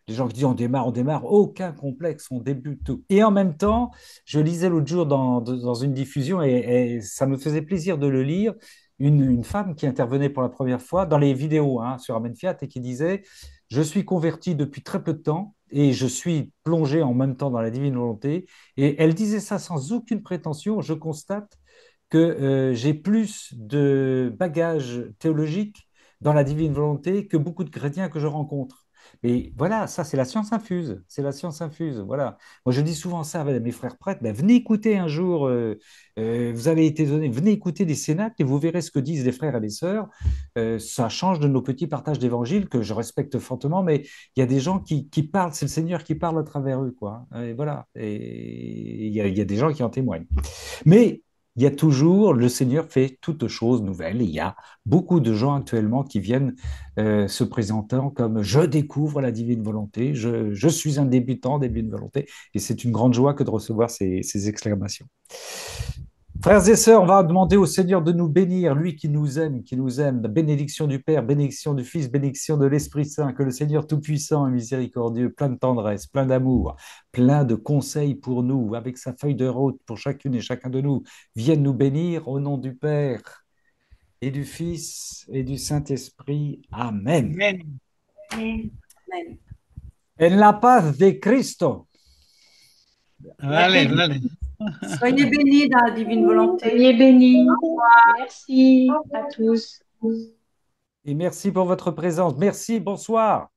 Les gens qui disent on démarre, aucun complexe, on débute tout. Et en même temps, je lisais l'autre jour dans une diffusion et ça me faisait plaisir de le lire, une femme qui intervenait pour la première fois dans les vidéos hein, sur Amen Fiat et qui disait, je suis convertie depuis très peu de temps et je suis plongée en même temps dans la divine volonté. Et elle disait ça sans aucune prétention. Je constate que j'ai plus de bagages théologiques dans la divine volonté que beaucoup de chrétiens que je rencontre. Mais voilà, ça, c'est la science infuse. C'est la science infuse. Voilà. Moi, je dis souvent ça à mes frères prêtres. Ben, venez écouter un jour, vous avez été donné, venez écouter des cénacles et vous verrez ce que disent les frères et les sœurs. Ça change de nos petits partages d'évangile que je respecte fortement, mais il y a des gens qui parlent, c'est le Seigneur qui parle à travers eux. Quoi. Et voilà. Et il y a des gens qui en témoignent. Mais il y a toujours, le Seigneur fait toutes choses nouvelles. Et il y a beaucoup de gens actuellement qui viennent se présentant comme je découvre la divine volonté, je suis un débutant des divine volonté. Et c'est une grande joie que de recevoir ces exclamations. Frères et sœurs, on va demander au Seigneur de nous bénir, lui qui nous aime. La bénédiction du Père, bénédiction du Fils, bénédiction de l'Esprit Saint, que le Seigneur Tout-Puissant et Miséricordieux, plein de tendresse, plein d'amour, plein de conseils pour nous, avec sa feuille de route pour chacune et chacun de nous, vienne nous bénir au nom du Père et du Fils et du Saint-Esprit. Amen. Amen. Amen. En la paz de Cristo. La paix Allez, de allez. Soyez bénis dans la divine volonté. Soyez bénis. Merci à tous. Et merci pour votre présence. Merci, bonsoir.